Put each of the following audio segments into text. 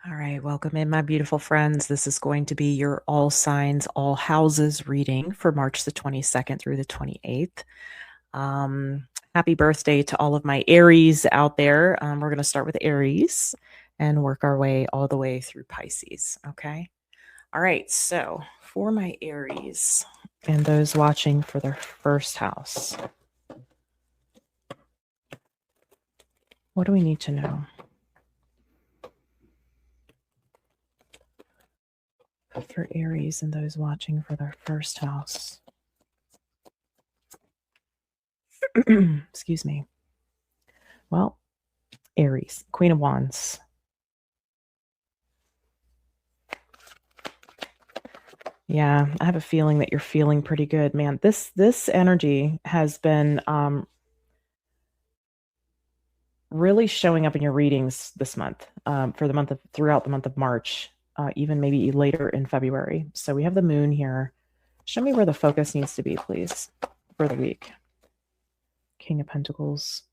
All right, welcome in, my beautiful friends. This is going to be your all signs, all houses reading for March the 22nd through the 28th. Happy birthday to all of my Aries out there. We're going to start with Aries and work our way all the way through Pisces. Okay. All right. So for my Aries and those watching for their first house, what do we need to know? For Aries and those watching for their first house. Excuse me. Well, Aries, Queen of Wands. Yeah, I have a feeling that you're feeling pretty good, man. This energy has been really showing up in your readings this month, for the month of throughout the month of March, even maybe later in February. So we have the moon here. Show me where the focus needs to be, please, for the week. King of Pentacles.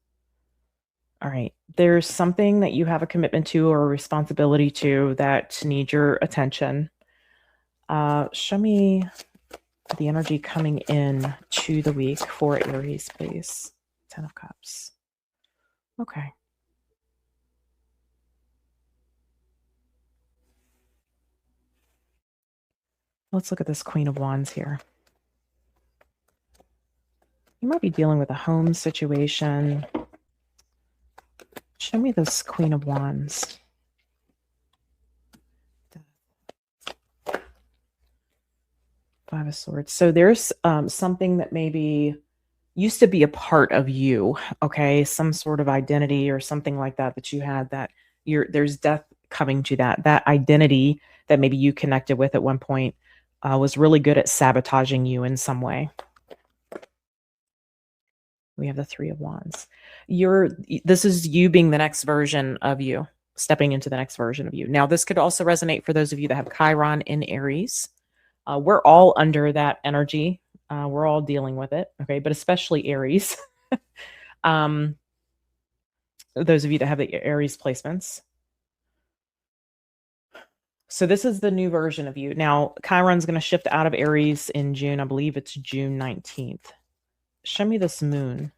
All right. There's something that you have a commitment to or a responsibility to that needs your attention. Show me the energy coming in to the week for Aries, please. 10 of Cups. Okay. Let's look at this Queen of Wands here. You might be dealing with a home situation. Show me this Queen of Wands. Five of Swords. So there's something that maybe used to be a part of you, okay? Some sort of identity or something like that that you had that there's death coming to that identity that maybe you connected with at one point was really good at sabotaging you in some way. We have the Three of Wands. This is you being the next version of you, stepping into the next version of you. Now, this could also resonate for those of you that have Chiron in Aries. We're all under that energy. We're all dealing with it, okay? But especially Aries. Those of you that have the Aries placements. So this is the new version of you. Now, Chiron's going to shift out of Aries in June. I believe it's June 19th. Show me this moon.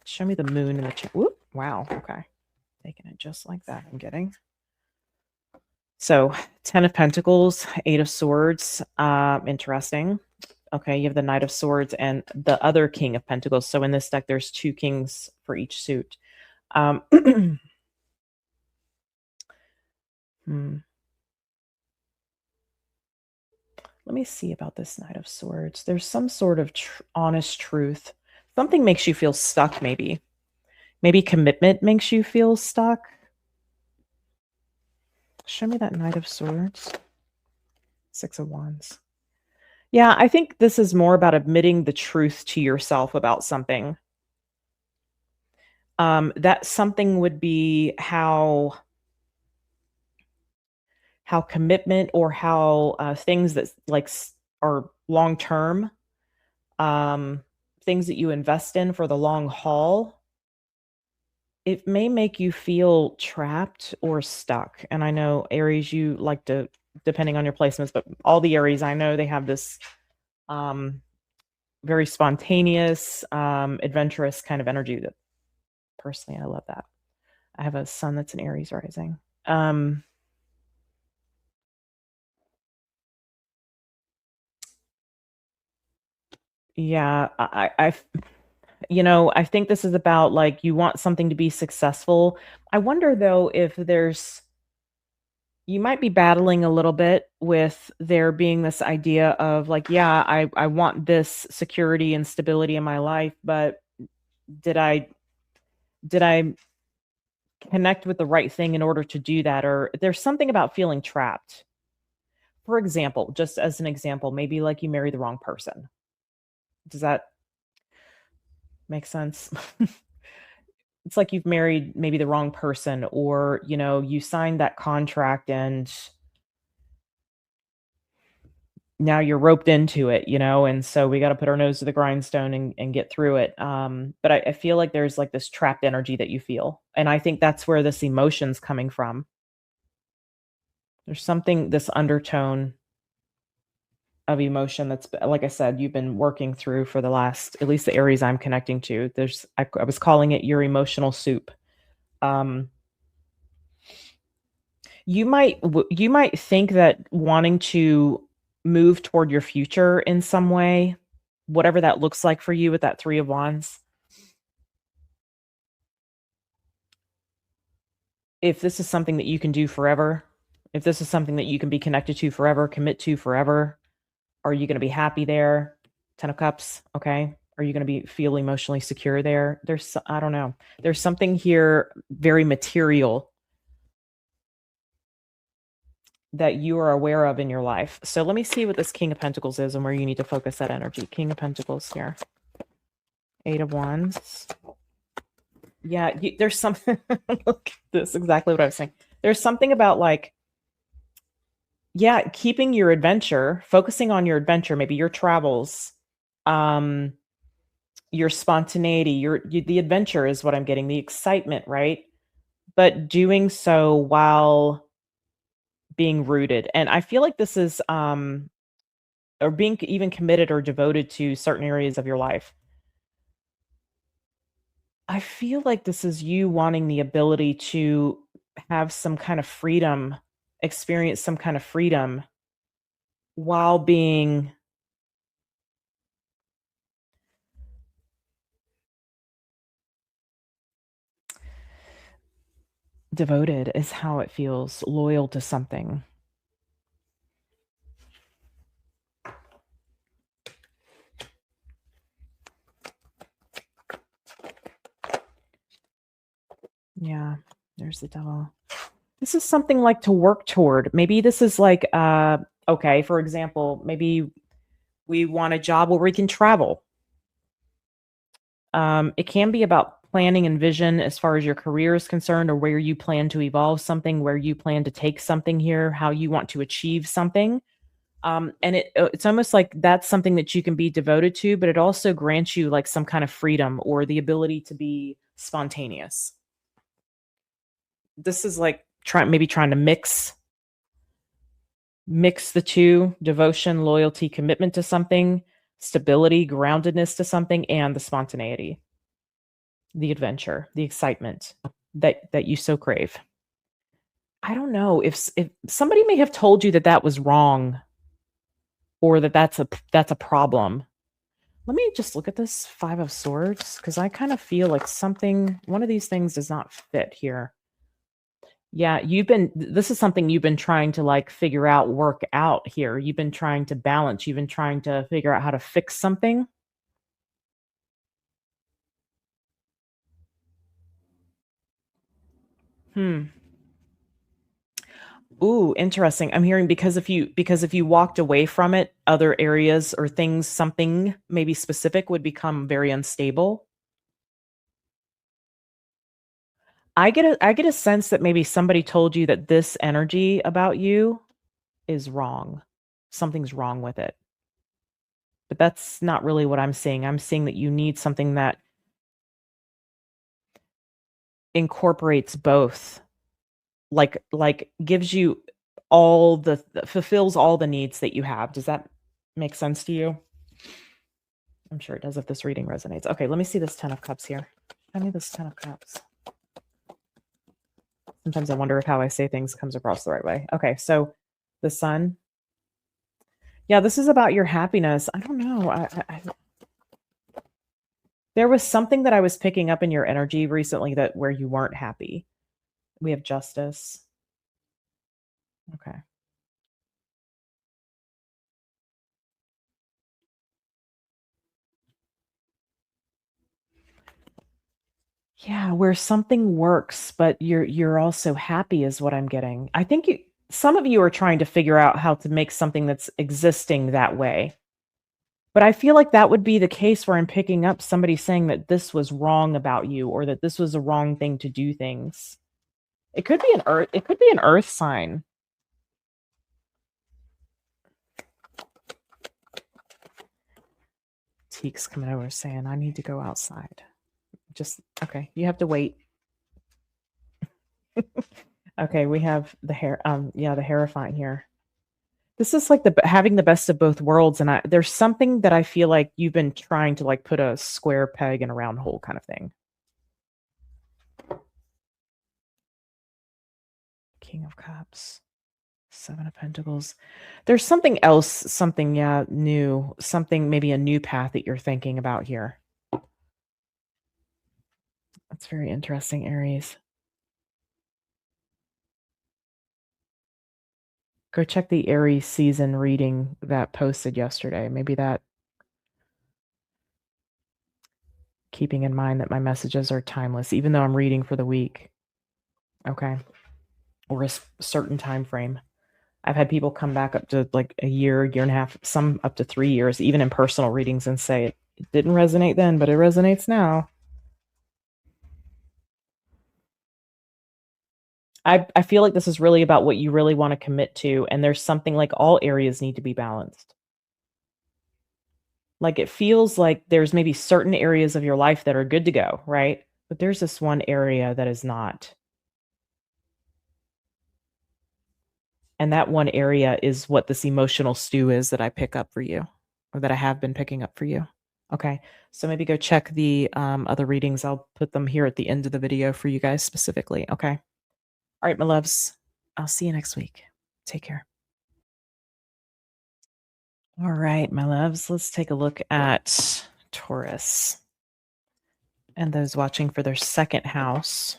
Show me the moon in the whoop. Wow. Okay. Taking it just like that. I'm getting. So 10 of Pentacles, 8 of Swords. Interesting. Okay. You have the Knight of Swords and the other King of Pentacles. So in this deck, there's 2 kings for each suit. Let me see about this Knight of Swords. There's some sort of honest truth. Something makes you feel stuck, maybe. Maybe commitment makes you feel stuck. Show me that Knight of Swords. 6 of Wands. Yeah, I think this is more about admitting the truth to yourself about something. That something would be how commitment or how things that like are long term, things that you invest in for the long haul, it may make you feel trapped or stuck. And I know Aries, you like to, depending on your placements, but all the Aries I know, they have this very spontaneous, adventurous kind of energy that personally I love that. I have a son that's an Aries rising. Yeah, I I think this is about like you want something to be successful. I wonder though if you might be battling a little bit with there being this idea of like, yeah, I want this security and stability in my life, but did I connect with the right thing in order to do that? Or there's something about feeling trapped. For example, just as an example, maybe like you marry the wrong person. Does that make sense? It's like you've married maybe the wrong person, or you signed that contract and now you're roped into it, and so we got to put our nose to the grindstone and get through it. But I feel like there's like this trapped energy that you feel, and I think that's where this emotion's coming from. There's something, this undertone of emotion that's, like I said, you've been working through for the last, at least the Aries I'm connecting to. I was calling it your emotional soup. Um, you might think that wanting to move toward your future in some way, whatever that looks like for you with that 3 of Wands, if this is something that you can do forever, if this is something that you can be connected to forever, commit to forever, are you gonna be happy there? 10 of Cups, okay. Are you gonna feel emotionally secure there? I don't know. There's something here very material that you are aware of in your life. So let me see what this King of Pentacles is and where you need to focus that energy. King of Pentacles here. 8 of Wands. Yeah, there's something. Look at this, exactly what I was saying. There's something about like, yeah, keeping your adventure, focusing on your adventure, maybe your travels, your spontaneity, the adventure is what I'm getting, the excitement, right? But doing so while being rooted. And I feel like this is or being even committed or devoted to certain areas of your life. I feel like this is you wanting the ability to have some kind of freedom, experience some kind of freedom while being devoted is how it feels, loyal to something. Yeah, there's the devil. This is something like to work toward. Maybe this is like, okay, for example, maybe we want a job where we can travel. It can be about planning and vision as far as your career is concerned, or where you plan to evolve something, where you plan to take something here, how you want to achieve something. And it's almost like that's something that you can be devoted to, but it also grants you like some kind of freedom or the ability to be spontaneous. This is like trying to mix the two: devotion, loyalty, commitment to something, stability, groundedness to something, and the spontaneity, the adventure, the excitement that you so crave. I don't know if somebody may have told you that that was wrong, or that that's a problem. Let me just look at this 5 of Swords, because I kind of feel like one of these things does not fit here. Yeah, this is something you've been trying to like figure out, work out here. You've been trying to balance, you've been trying to figure out how to fix something. Hmm. Ooh, interesting. I'm hearing because if you walked away from it, other areas or things, something maybe specific would become very unstable. I get a sense that maybe somebody told you that this energy about you is wrong. Something's wrong with it. But that's not really what I'm seeing. I'm seeing that you need something that incorporates both. Like gives you fulfills all the needs that you have. Does that make sense to you? I'm sure it does if this reading resonates. Okay, let me see this 10 of Cups here. Show me this 10 of Cups. Sometimes I wonder if how I say things comes across the right way. Okay, so the Sun. Yeah, this is about your happiness. I don't know. There was something that I was picking up in your energy recently that where you weren't happy. We have Justice. Okay. Yeah, where something works, but you're also happy is what I'm getting. I think some of you are trying to figure out how to make something that's existing that way. But I feel like that would be the case where I'm picking up somebody saying that this was wrong about you, or that this was a wrong thing to do things. It could be an earth sign. Teek's coming over saying, I need to go outside. Just okay, you have to wait. Okay, we have the hair. Yeah, the Hierophant here. This is like having the best of both worlds, and there's something that I feel like you've been trying to like put a square peg in a round hole kind of thing. King of Cups, Seven of Pentacles. There's something else, something new, something maybe a new path that you're thinking about here. That's very interesting, Aries. Go check the Aries season reading that posted yesterday. Maybe that, keeping in mind that my messages are timeless, even though I'm reading for the week. Okay. Or a certain time frame. I've had people come back up to like a year and a half, some up to 3 years, even in personal readings, and say it didn't resonate then, but it resonates now. I feel like this is really about what you really want to commit to, and there's something like all areas need to be balanced. Like it feels like there's maybe certain areas of your life that are good to go, right? But there's this one area that is not. And that one area is what this emotional stew is that I pick up for you, or that I have been picking up for you. Okay. So maybe go check the other readings. I'll put them here at the end of the video for you guys specifically. Okay. All right, my loves. I'll see you next week. Take care. All right, my loves. Let's take a look at Taurus and those watching for their second house.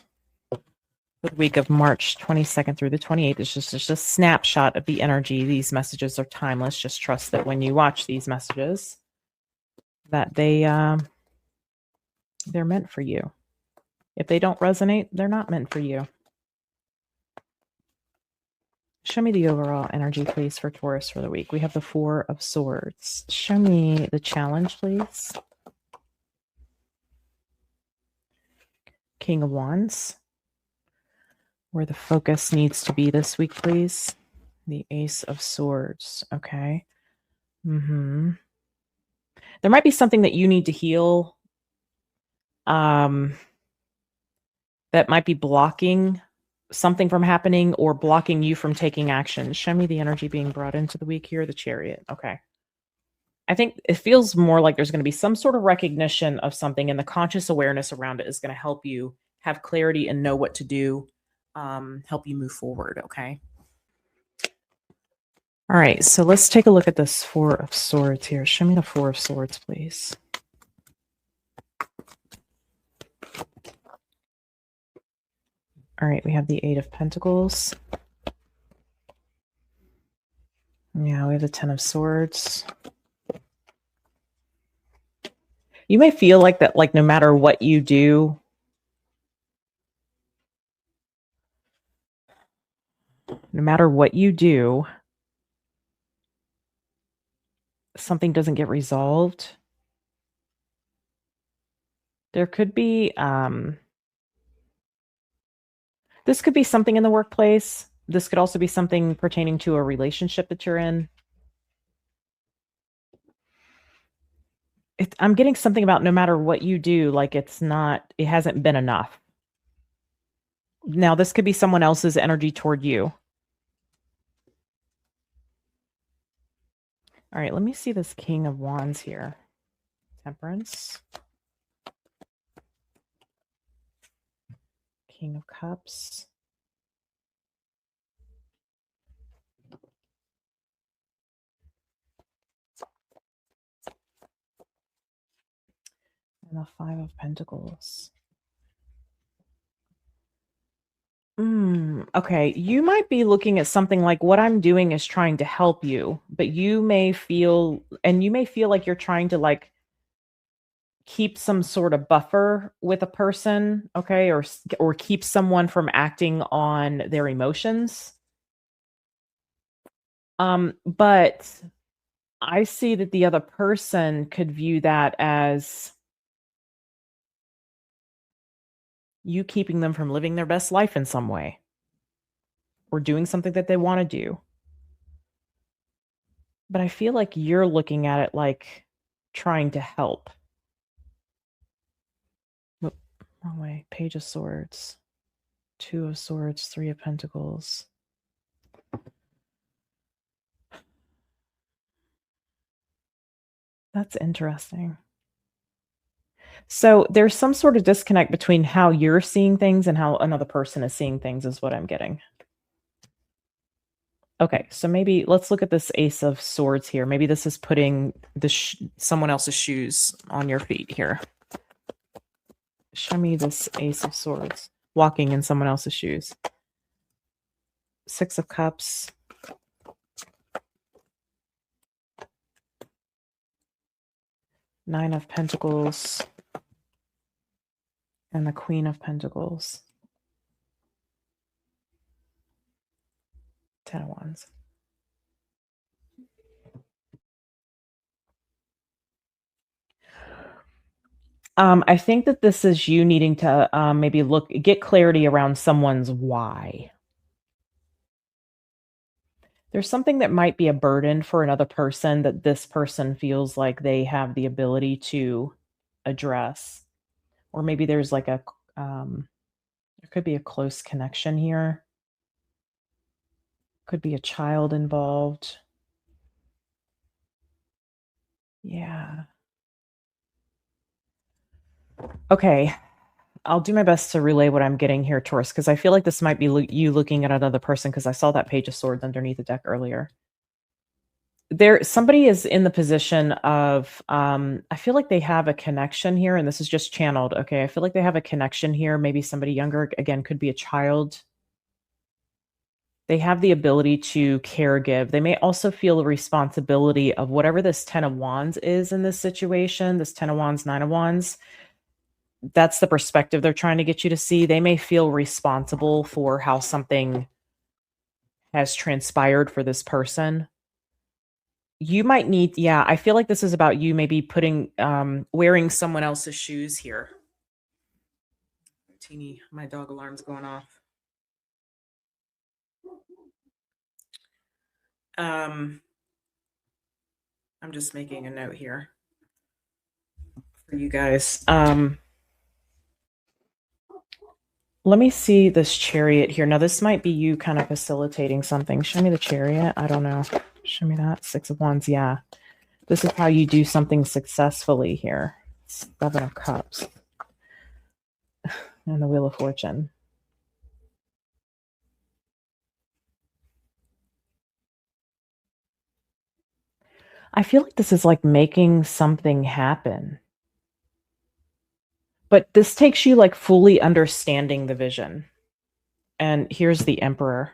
The week of March 22nd through the 28th is just a snapshot of the energy. These messages are timeless. Just trust that when you watch these messages, that they're meant for you. If they don't resonate, they're not meant for you. Show me the overall energy, please, for Taurus for the week. We have the Four of Swords. Show me the challenge, please. King of Wands. Where the focus needs to be this week, please. The Ace of Swords. Okay. There might be something that you need to heal. That might be blocking something from happening or blocking you from taking action. Show me the energy being brought into the week here. The Chariot. Okay. I think it feels more like there's going to be some sort of recognition of something, and the conscious awareness around it is going to help you have clarity and know what to do, help you move forward. Okay. All right. So let's take a look at this Four of Swords here. Show me the Four of Swords, please. All right. We have the Eight of Pentacles. Yeah, we have the Ten of Swords. You may feel like that, like no matter what you do, something doesn't get resolved. There could be, this could be something in the workplace. This could also be something pertaining to a relationship that you're in. I'm getting something about no matter what you do, like it hasn't been enough. Now, this could be someone else's energy toward you. All right, let me see this King of Wands here. Temperance. King of Cups. And the Five of Pentacles. Okay, you might be looking at something like what I'm doing is trying to help you, but you may feel like you're trying to like keep some sort of buffer with a person, okay, or keep someone from acting on their emotions. But I see that the other person could view that as you keeping them from living their best life in some way or doing something that they want to do. But I feel like you're looking at it like trying to help. Wrong way. Page of Swords. Two of Swords, Three of Pentacles. That's interesting. So there's some sort of disconnect between how you're seeing things and how another person is seeing things is what I'm getting. Okay, so maybe let's look at this Ace of Swords here. Maybe this is putting someone else's shoes on your feet here. Show me this Ace of Swords. Walking in someone else's shoes. Six of Cups. Nine of Pentacles. And the Queen of Pentacles. 10 of Wands. I think that this is you needing to maybe get clarity around someone's why. There's something that might be a burden for another person that this person feels like they have the ability to address. Or maybe there's like there could be a close connection here. Could be a child involved. Yeah. Okay. I'll do my best to relay what I'm getting here, Taurus, because I feel like this might be you looking at another person because I saw that Page of Swords underneath the deck earlier. Somebody is in the position of, I feel like they have a connection here, and this is just channeled. Okay. I feel like they have a connection here. Maybe somebody younger, again, could be a child. They have the ability to caregive. They may also feel the responsibility of whatever this 10 of Wands is in this situation, this 10 of Wands, 9 of Wands. That's the perspective they're trying to get you to see. They may feel responsible for how something has transpired for this person. You might need, yeah, I feel like this is about you maybe wearing someone else's shoes here. Teeny, my dog alarm's going off. I'm just making a note here for you guys. Let me see this Chariot here. Now, this might be you kind of facilitating something. Show me the Chariot. I don't know. Show me that. Six of Wands. Yeah. This is how you do something successfully here. Seven of Cups. And the Wheel of Fortune. I feel like this is like making something happen. But this takes you like fully understanding the vision. And here's the Emperor.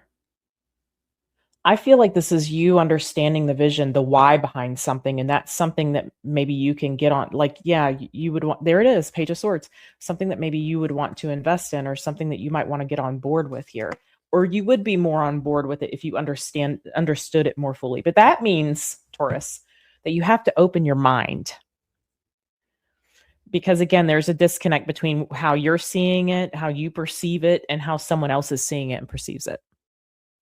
I feel like this is you understanding the vision, the why behind something. And that's something that maybe you can get on. Like, yeah, you would want, there it is, Page of Swords. Something that maybe you would want to invest in, or something that you might want to get on board with here. Or you would be more on board with it if you understood it more fully. But that means, Taurus, that you have to open your mind. Because again, there's a disconnect between how you're seeing it, how you perceive it, and how someone else is seeing it and perceives it.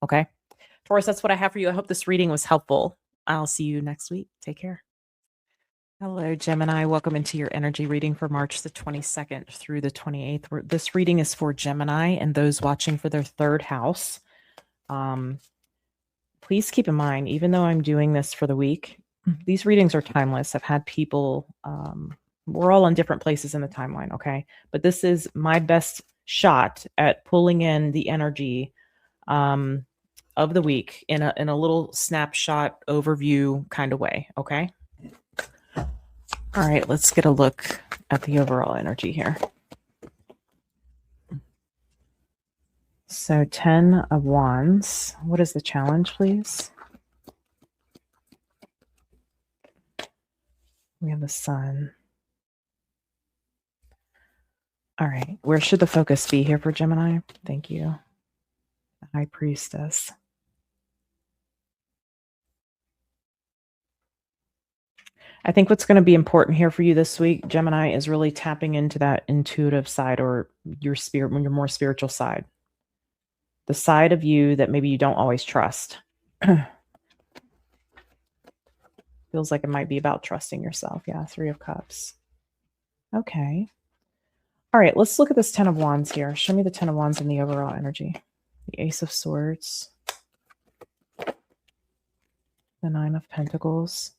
Okay? Taurus, that's what I have for you. I hope this reading was helpful. I'll see you next week. Take care. Hello, Gemini. Welcome into your energy reading for March the 22nd through the 28th. This reading is for Gemini and those watching for their third house. Please keep in mind, even though I'm doing this for the week, these readings are timeless. I've had people, we're all in different places in the timeline, okay? But this is my best shot at pulling in the energy of the week in a little snapshot overview kind of way, okay? All right, let's get a look at the overall energy here. So 10 of Wands. What is the challenge, please? We have the Sun. All right, where should the focus be here for Gemini? Thank you. The High Priestess. I think what's going to be important here for you this week, Gemini, is really tapping into that intuitive side, or your spirit, when you're more spiritual side. The side of you that maybe you don't always trust. Feels like it might be about trusting yourself. Yeah, Three of Cups. Okay. All right, let's look at this 10 of Wands here. Show me the 10 of Wands and the overall energy. The Ace of Swords. The 9 of Pentacles.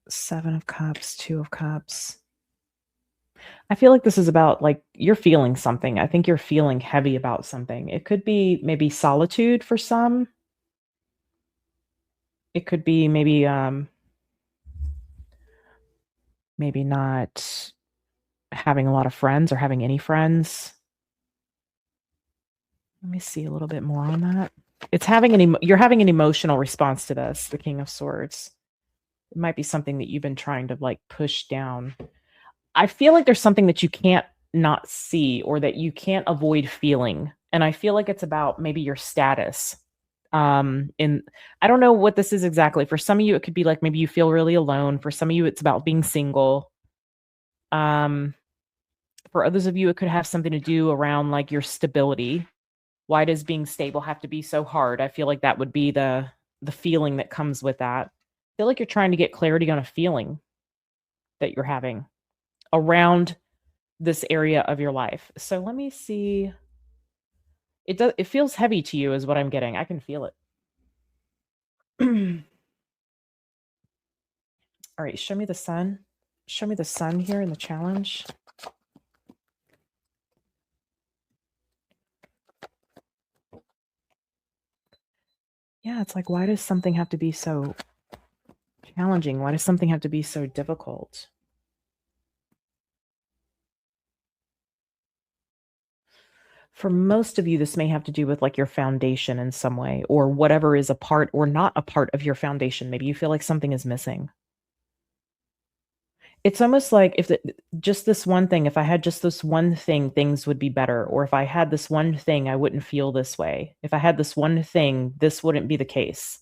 7 of Cups, 2 of Cups. I feel like this is about, like, you're feeling something. I think you're feeling heavy about something. It could be maybe solitude for some. It could be maybe maybe not having a lot of friends or having any friends. Let me see a little bit more on that. It's having you're having an emotional response to this, the King of Swords. It might be something that you've been trying to, like, push down. I feel like there's something that you can't not see or that you can't avoid feeling. And I feel like it's about maybe your status. In I don't know what this is exactly. For some of you, it could be like maybe you feel really alone. For some of you, it's about being single. For others of you, it could have something to do around, like, your stability. Why does being stable have to be so hard? I feel like that would be the feeling that comes with that. I feel like you're trying to get clarity on a feeling that you're having around this area of your life. So let me see. It feels heavy to you is what I'm getting. I can feel it. All right, show me the sun. Show me the sun here in the challenge. Yeah, it's like, why does something have to be so challenging? Why does something have to be so difficult? For most of you, this may have to do with, like, your foundation in some way, or whatever is a part or not a part of your foundation. Maybe you feel like something is missing. It's almost like if just this one thing, if I had just this one thing, things would be better. Or if I had this one thing, I wouldn't feel this way. If I had this one thing, this wouldn't be the case.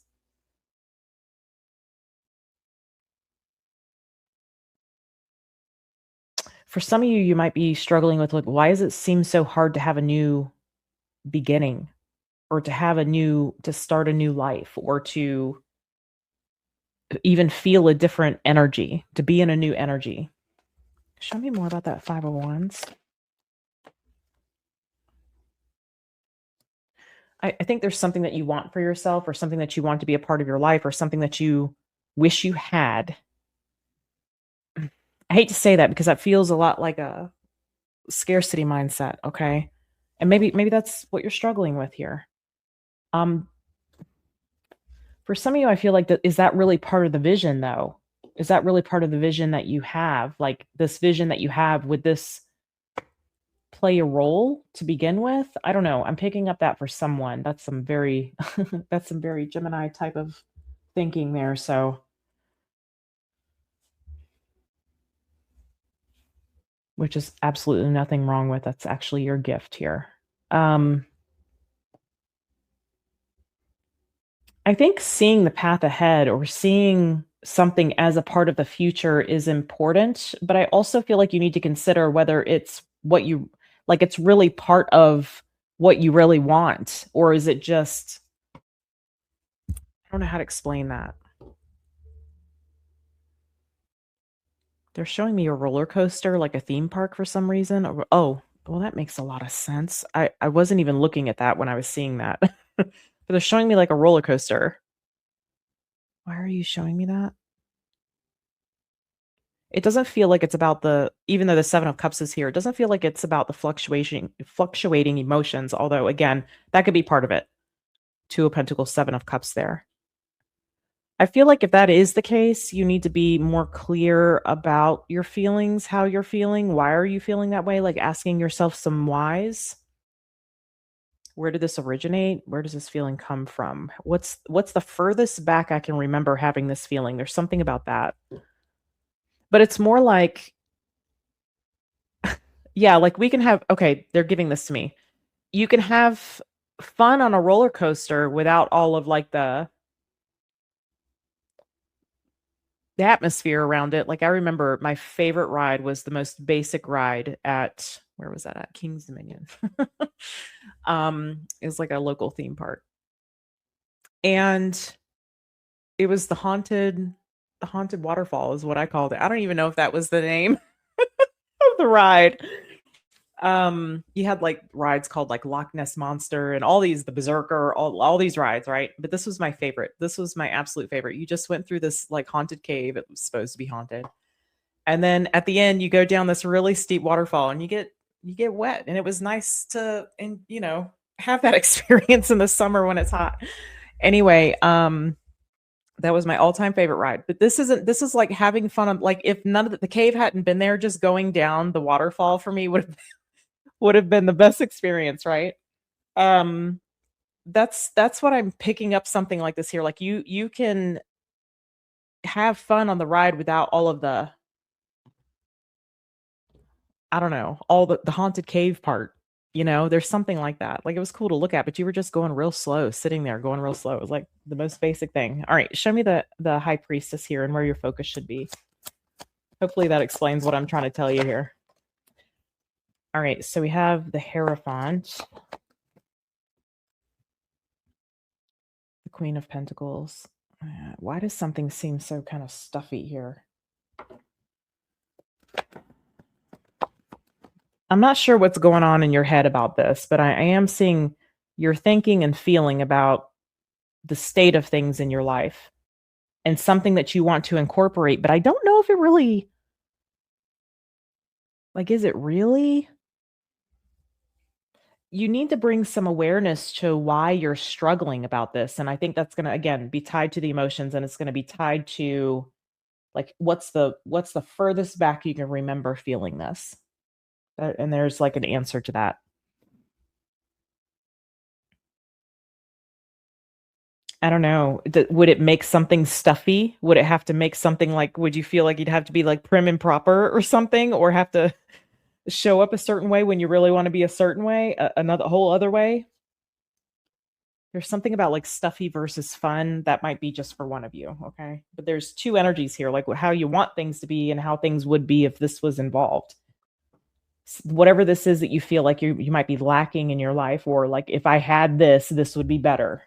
For some of you, you might be struggling with, like, why does it seem so hard to have a new beginning, or to start a new life, or to even feel a different energy, to be in a new energy? Show me more about that 5 of Wands. I think there's something that you want for yourself, or something that you want to be a part of your life, or something that you wish you had. I hate to say that because that feels a lot like a scarcity mindset, okay? And maybe that's what you're struggling with here. Um, for some of you, I feel like is that really part of the vision, though? Is that really part of the vision that you have? Like, this vision that you have, would this play a role to begin with? I don't know. I'm picking up that for someone. That's some very that's some very Gemini type of thinking there. So, which is absolutely nothing wrong with. That's actually your gift here. I think seeing the path ahead, or seeing something as a part of the future, is important, but I also feel like you need to consider whether it's what you like, it's really part of what you really want, or is it just, I don't know how to explain that. They're showing me a roller coaster, like a theme park for some reason. Oh, well, that makes a lot of sense. I wasn't even looking at that when I was seeing that. But they're showing me like a roller coaster. Why are you showing me that? It doesn't feel like it's about even though the 7 of Cups is here, it doesn't feel like it's about the fluctuating emotions, although, again, that could be part of it. 2 of Pentacles, 7 of Cups there. I feel like if that is the case, you need to be more clear about your feelings, how you're feeling. Why are you feeling that way? Like, asking yourself some whys. Where did this originate? Where does this feeling come from? What's the furthest back I can remember having this feeling? There's something about that. But it's more like, yeah, like, we can have, okay, they're giving this to me. You can have fun on a roller coaster without all of, like, the atmosphere around it. Like, I remember my favorite ride was the most basic ride at, where was that at? King's Dominion. It was like a local theme park. And it was the haunted The haunted waterfall is what I called it. I don't even know if that was the name of the ride. You had like rides called like Loch Ness Monster and all these, the Berserker, all these rides, right? But this was my favorite. This was my absolute favorite. You just went through this like haunted cave. It was supposed to be haunted. And then at the end, you go down this really steep waterfall and you get wet. And it was nice to, and have that experience in the summer when it's hot. Anyway, that was my all-time favorite ride. But this is like having fun. Like if none of the cave hadn't been there, just going down the waterfall for me would have been the best experience, right? Um, that's what I'm picking up, something like this here. Like you can have fun on the ride without all of the, I don't know, all the haunted cave part. There's something like that. Like it was cool to look at, but you were just going real slow, sitting there going real slow. It was like the most basic thing. All right, show me the high priestess here and where your focus should be. Hopefully that explains what I'm trying to tell you here. All right, so we have the Hierophant, the Queen of Pentacles. Why does something seem so kind of stuffy here? I'm not sure what's going on in your head about this, but I am seeing you're thinking and feeling about the state of things in your life and something that you want to incorporate, but I don't know if it really, like, is it really? You need to bring some awareness to why you're struggling about this. And I think that's going to, again, be tied to the emotions, and it's going to be tied to like, what's the furthest back you can remember feeling this? And there's like an answer to that. I don't know. Would it make something stuffy? Would it have to make something like, would you feel like you'd have to be like prim and proper or something, or have to show up a certain way when you really want to be a certain way, another whole other way? There's something about like stuffy versus fun that might be just for one of you, okay? But there's two energies here, like how you want things to be and how things would be if this was involved. Whatever this is that you feel like you might be lacking in your life, or like, if I had this would be better.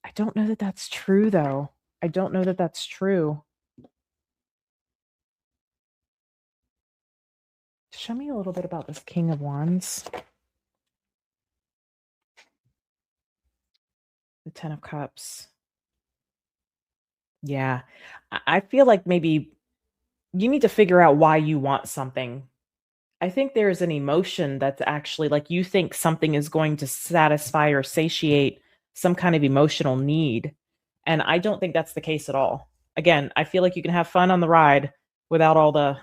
I don't know that that's true, though. I don't know that that's true. Show me a little bit about this King of Wands. The Ten of Cups. Yeah. I feel like maybe you need to figure out why you want something. I think there's an emotion that's actually like, you think something is going to satisfy or satiate some kind of emotional need. And I don't think that's the case at all. Again, I feel like you can have fun on the ride without all the,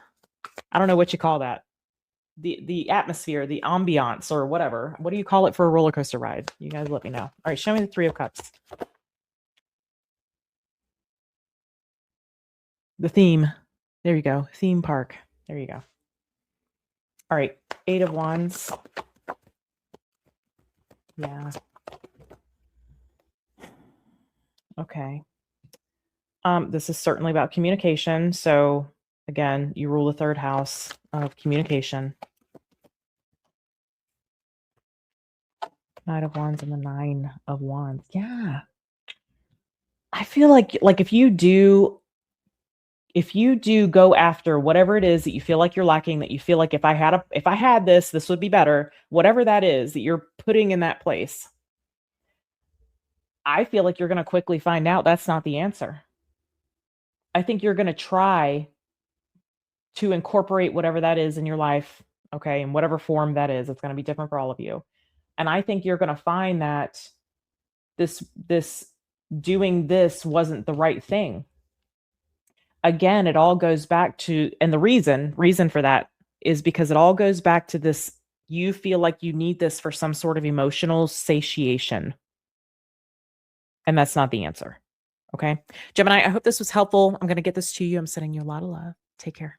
I don't know what you call that. The atmosphere, the ambiance, or whatever. What do you call it for a roller coaster ride? You guys let me know. All right, show me the Three of Cups. The theme. There you go. Theme park. There you go. All right, Eight of Wands. Yeah. Okay. This is certainly about communication. So again, you rule the third house of communication. Knight of Wands and the Nine of Wands. Yeah. I feel like if you do go after whatever it is that you feel like you're lacking, that you feel like if I had this would be better, whatever that is that you're putting in that place, I feel like you're going to quickly find out that's not the answer. I think you're going to try to incorporate whatever that is in your life, okay, in whatever form that is. It's going to be different for all of you. And I think you're going to find that this doing this wasn't the right thing. Again, it all goes back to, and the reason for that is because it all goes back to this, you feel like you need this for some sort of emotional satiation. And that's not the answer. Okay. Gemini, I hope this was helpful. I'm going to get this to you. I'm sending you a lot of love. Take care.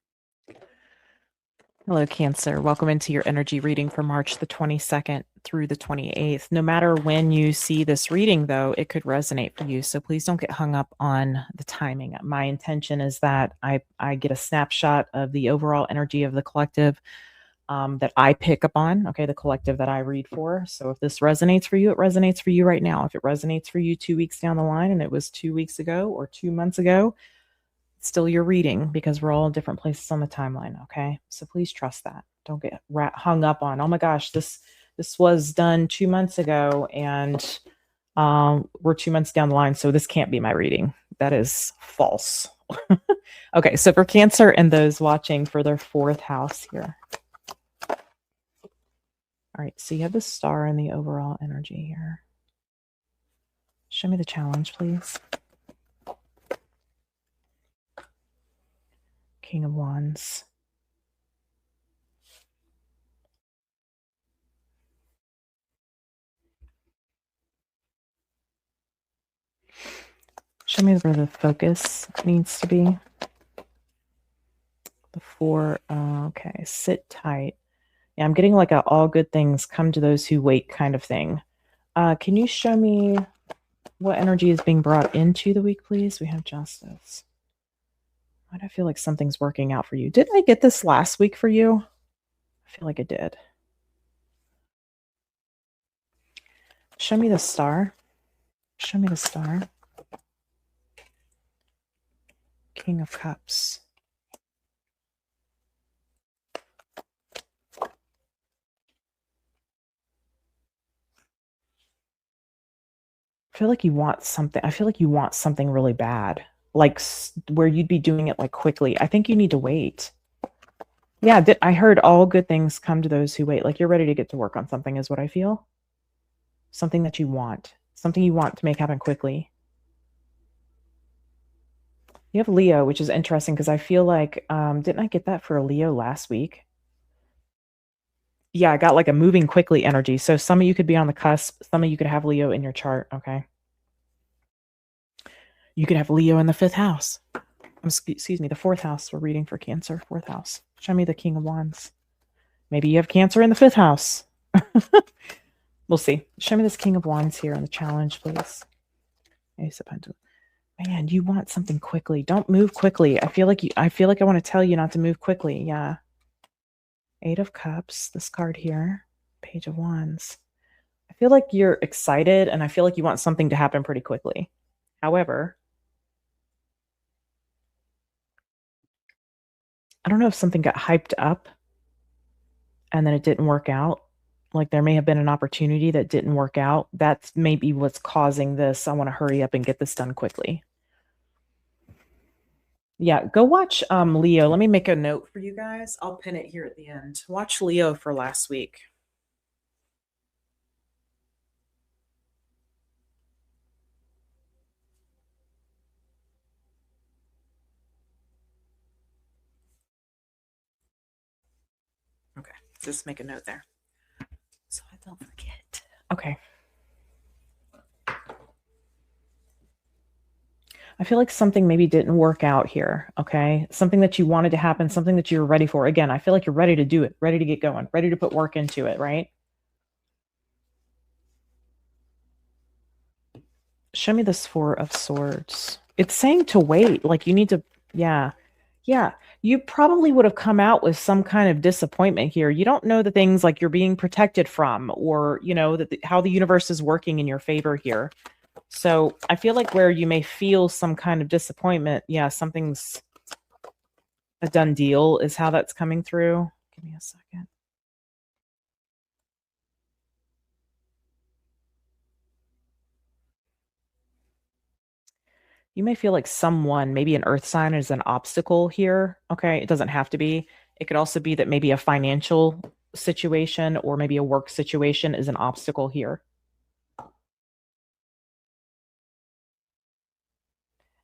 Hello, Cancer. Welcome into your energy reading for March the 22nd through the 28th. No matter when you see this reading, though, it could resonate for you. So please don't get hung up on the timing. My intention is that I get a snapshot of the overall energy of the collective that I pick up on, okay, the collective that I read for. So if this resonates for you, it resonates for you right now. If it resonates for you 2 weeks down the line and it was 2 weeks ago or 2 months ago, still your reading because we're all in different places on the timeline, okay? So please trust that. Don't get hung up on, oh my gosh, this was done 2 months ago and we're 2 months down the line, so this can't be my reading. That is false. Okay, so for Cancer and those watching for their 4th house here. All right, so you have the star and the overall energy here. Show me the challenge, please. King of Wands. Show me where the focus needs to be. The 4, okay, sit tight. Yeah, I'm getting like a all good things come to those who wait kind of thing. Can you show me what energy is being brought into the week, please? We have Justice. Why do I feel like something's working out for you? Didn't I get this last week for you? I feel like I did. Show me the star. Show me the star. King of Cups. I feel like you want something. I feel like you want something really bad, like where you'd be doing it like quickly. I think you need to wait. Yeah, I heard all good things come to those who wait. Like you're ready to get to work on something is what I feel. Something that you want. Something you want to make happen quickly. You have Leo, which is interesting because I feel like, didn't I get that for a Leo last week? Yeah, I got like a moving quickly energy. So some of you could be on the cusp. Some of you could have Leo in your chart, okay? You could have Leo in the 5th house. Excuse me, the 4th house. We're reading for Cancer, 4th house. Show me the King of Wands. Maybe you have Cancer in the 5th house. We'll see. Show me this King of Wands here on the challenge, please. Ace of Pentacles. Man, you want something quickly. Don't move quickly. I feel like I want to tell you not to move quickly. Yeah. 8 of Cups, this card here. Page of Wands. I feel like you're excited and I feel like you want something to happen pretty quickly. However, I don't know if something got hyped up and then it didn't work out. Like there may have been an opportunity that didn't work out. That's maybe what's causing this. I want to hurry up and get this done quickly. Yeah, go watch Leo. Let me make a note for you guys. I'll pin it here at the end. Watch Leo for last week. Okay, just make a note there so I don't forget. Okay. I feel like something maybe didn't work out here, okay? Something that you wanted to happen, something that you were ready for. Again, I feel like you're ready to do it, ready to get going, ready to put work into it, right? Show me this 4 of Swords. It's saying to wait, like you need to, yeah. You probably would have come out with some kind of disappointment here. You don't know the things like you're being protected from or, you know, that how the universe is working in your favor here. So I feel like where you may feel some kind of disappointment, yeah, something's a done deal is how that's coming through. Give me a second. You may feel like someone, maybe an earth sign is an obstacle here. Okay, it doesn't have to be. It could also be that maybe a financial situation or maybe a work situation is an obstacle here.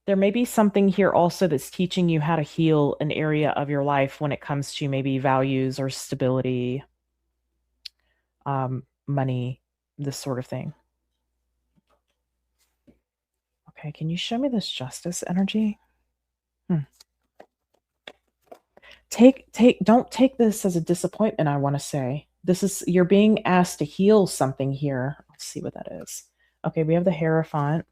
There may be something here also that's teaching you how to heal an area of your life when it comes to maybe values or stability, money, this sort of thing. Okay, can you show me this Justice energy? Don't take this as a disappointment, I want to say. This is, you're being asked to heal something here. Let's see what that is. Okay, we have the Hierophant.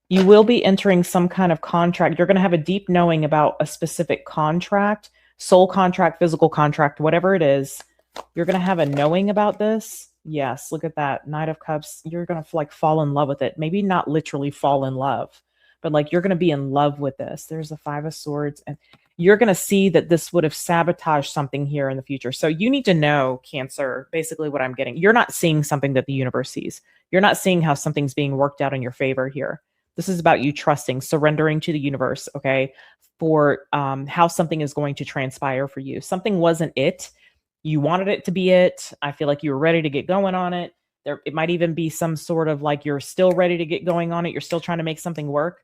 You will be entering some kind of contract. You're going to have a deep knowing about a specific contract, soul contract, physical contract, whatever it is. You're going to have a knowing about this. Yes, look at that. Knight of Cups. You're going to like fall in love with it. Maybe not literally fall in love, but like you're going to be in love with this. There's the Five of Swords, and you're going to see that this would have sabotaged something here in the future. So you need to know, Cancer, basically what I'm getting. You're not seeing something that the universe sees. You're not seeing how something's being worked out in your favor here. This is about you trusting, surrendering to the universe, okay, for how something is going to transpire for you. Something wasn't it. You wanted it to be it. I feel like you were ready to get going on it. It might even be some sort of like you're still ready to get going on it. You're still trying to make something work.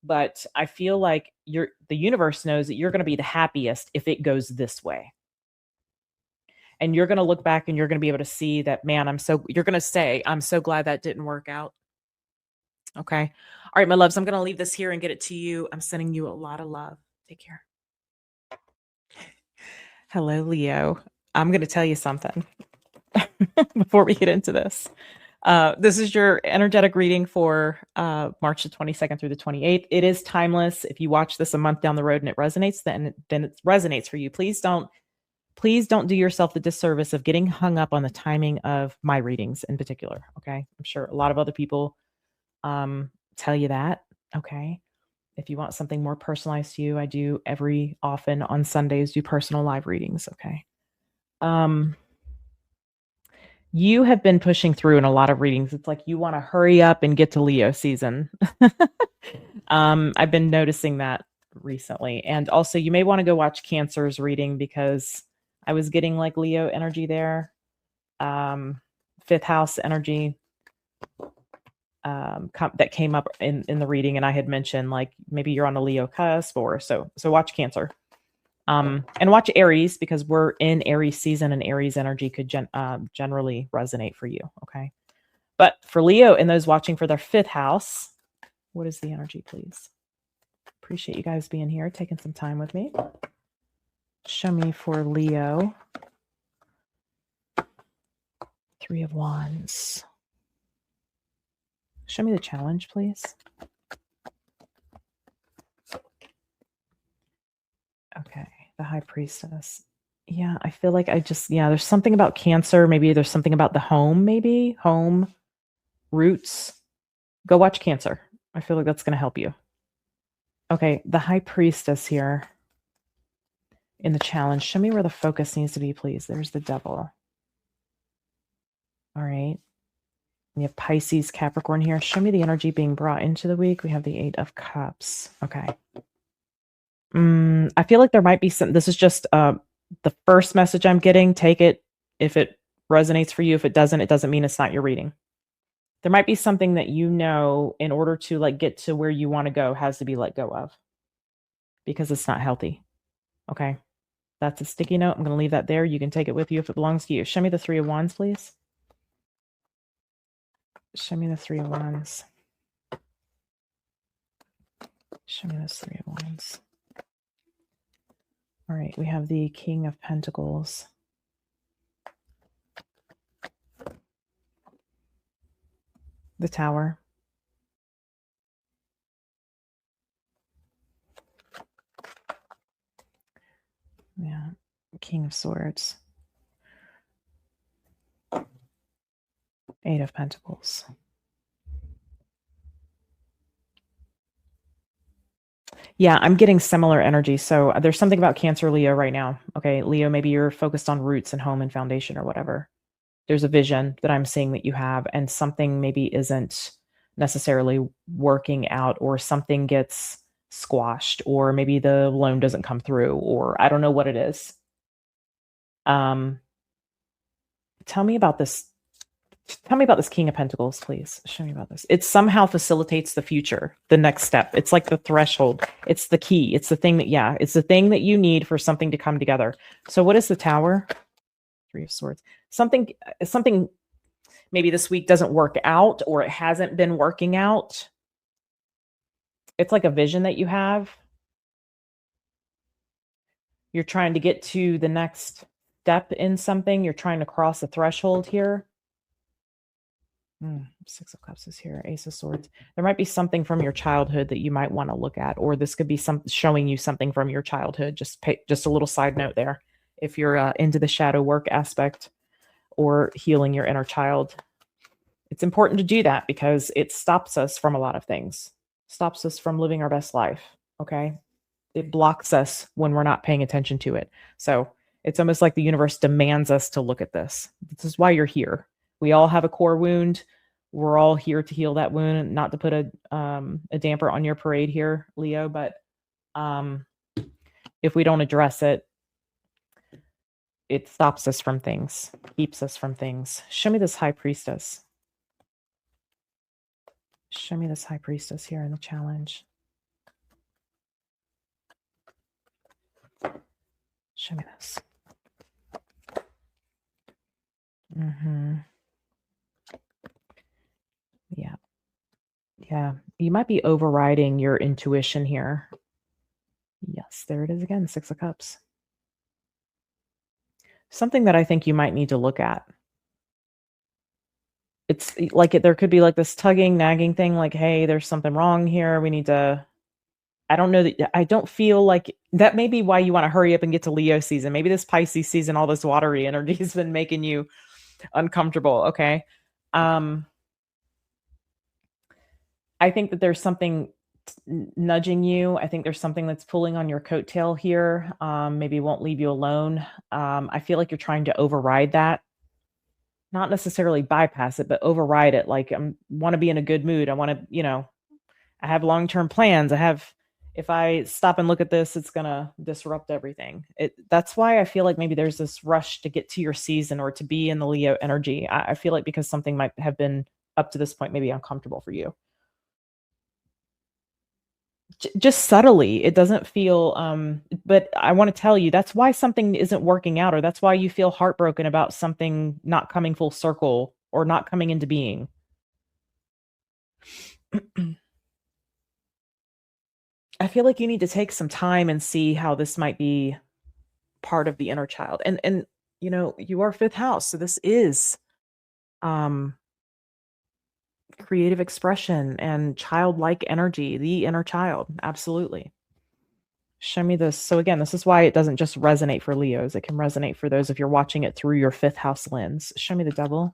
But I feel like the universe knows that you're going to be the happiest if it goes this way. And you're going to look back and you're going to be able to see that, man, you're going to say, I'm so glad that didn't work out. Okay. All right, my loves, I'm going to leave this here and get it to you. I'm sending you a lot of love. Take care. Hello, Leo. I'm going to tell you something before we get into this. This is your energetic reading for March the 22nd through the 28th. It is timeless. If you watch this a month down the road and it resonates, then it resonates for you. Please don't do yourself the disservice of getting hung up on the timing of my readings in particular. Okay. I'm sure a lot of other people tell you that. Okay. If you want something more personalized to you, I do often on Sundays do personal live readings. Okay. You have been pushing through in a lot of readings. It's like you want to hurry up and get to Leo season. I've been noticing that recently. And also you may want to go watch Cancer's reading because I was getting like Leo energy there. Fifth house energy that came up in the reading. And I had mentioned like maybe you're on a Leo cusp or so watch Cancer. And watch Aries because we're in Aries season and Aries energy could generally resonate for you. Okay. But for Leo and those watching for their fifth house, what is the energy, please? Appreciate you guys being here, taking some time with me. Show me for Leo. Three of Wands. Show me the challenge, please. Okay. The High Priestess. Yeah, I feel like there's something about Cancer. Maybe there's something about the home, roots. Go watch Cancer. I feel like that's going to help you. Okay, the High Priestess here in the challenge. Show me where the focus needs to be, please. There's the Devil. All right. We have Pisces, Capricorn here. Show me the energy being brought into the week. We have the Eight of Cups. Okay. I feel like there might be this is just the first message I'm getting. Take it if it resonates for you. If it doesn't mean it's not your reading. There might be something that in order to like get to where you want to go has to be let go of because it's not healthy. Okay. That's a sticky note. I'm going to leave that there. You can take it with you if it belongs to you. Show me the Three of Wands, please. Show me the Three of Wands. Show me this Three of Wands. All right, we have the King of Pentacles. The Tower. Yeah, King of Swords. Eight of Pentacles. Yeah, I'm getting similar energy. So there's something about Cancer, Leo right now. Okay, Leo, maybe you're focused on roots and home and foundation or whatever. There's a vision that I'm seeing that you have, and something maybe isn't necessarily working out, or something gets squashed, or maybe the loan doesn't come through, or I don't know what it is. Tell me about this. Tell me about this King of Pentacles, please. Show me about this. It somehow facilitates the future, the next step. It's like the threshold. It's the key. It's the thing it's the thing that you need for something to come together. So what is the Tower? Three of Swords. Something maybe this week doesn't work out, or it hasn't been working out. It's like a vision that you have. You're trying to get to the next step in something. You're trying to cross a threshold here. Six of Cups is here. Ace of Swords. There might be something from your childhood that you might want to look at, or this could be showing you something from your childhood. Just a little side note there. If you're into the shadow work aspect or healing your inner child, it's important to do that because it stops us from a lot of things. Stops us from living our best life. Okay. It blocks us when we're not paying attention to it. So it's almost like the universe demands us to look at this. This is why you're here. We all have a core wound. We're all here to heal that wound, not to put a damper on your parade here, Leo, but if we don't address it, it stops us from things, keeps us from things. Show me this high priestess. Show me this high priestess here in the challenge. Show me this. Yeah. Yeah. You might be overriding your intuition here. Yes, there it is again, 6 of Cups. Something that I think you might need to look at. It's like there could be like this tugging, nagging thing, like, hey, there's something wrong here. We need to, I don't know that, I don't feel like that may be why you want to hurry up and get to Leo season. Maybe this Pisces season, all this watery energy has been making you uncomfortable. Okay. I think that there's something nudging you. I think there's something that's pulling on your coattail here. Maybe won't leave you alone. I feel like you're trying to override that. Not necessarily bypass it, but override it. Like, I want to be in a good mood. I want to, I have long-term plans. If I stop and look at this, it's going to disrupt everything. That's why I feel like maybe there's this rush to get to your season or to be in the Leo energy. I feel like because something might have been up to this point, maybe uncomfortable for you. Just subtly, it doesn't feel, but I want to tell you, that's why something isn't working out, or that's why you feel heartbroken about something not coming full circle or not coming into being. I feel like you need to take some time and see how this might be part of the inner child. And you are 5th house, so this is creative expression and childlike energy, the inner child. Absolutely. Show me this. So again, this is why it doesn't just resonate for Leos. It can resonate for those if you're watching it through your 5th house lens. Show me the Devil.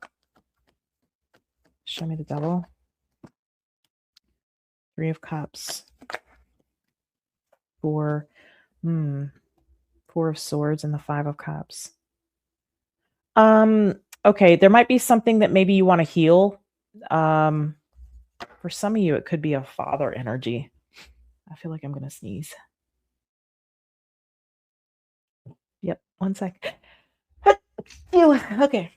Show me the Devil. 3 of Cups. 4 of Swords and the 5 of Cups. Okay, there might be something that maybe you want to heal. For some of you, it could be a father energy. I feel like I'm going to sneeze. Yep, 1 sec. Okay.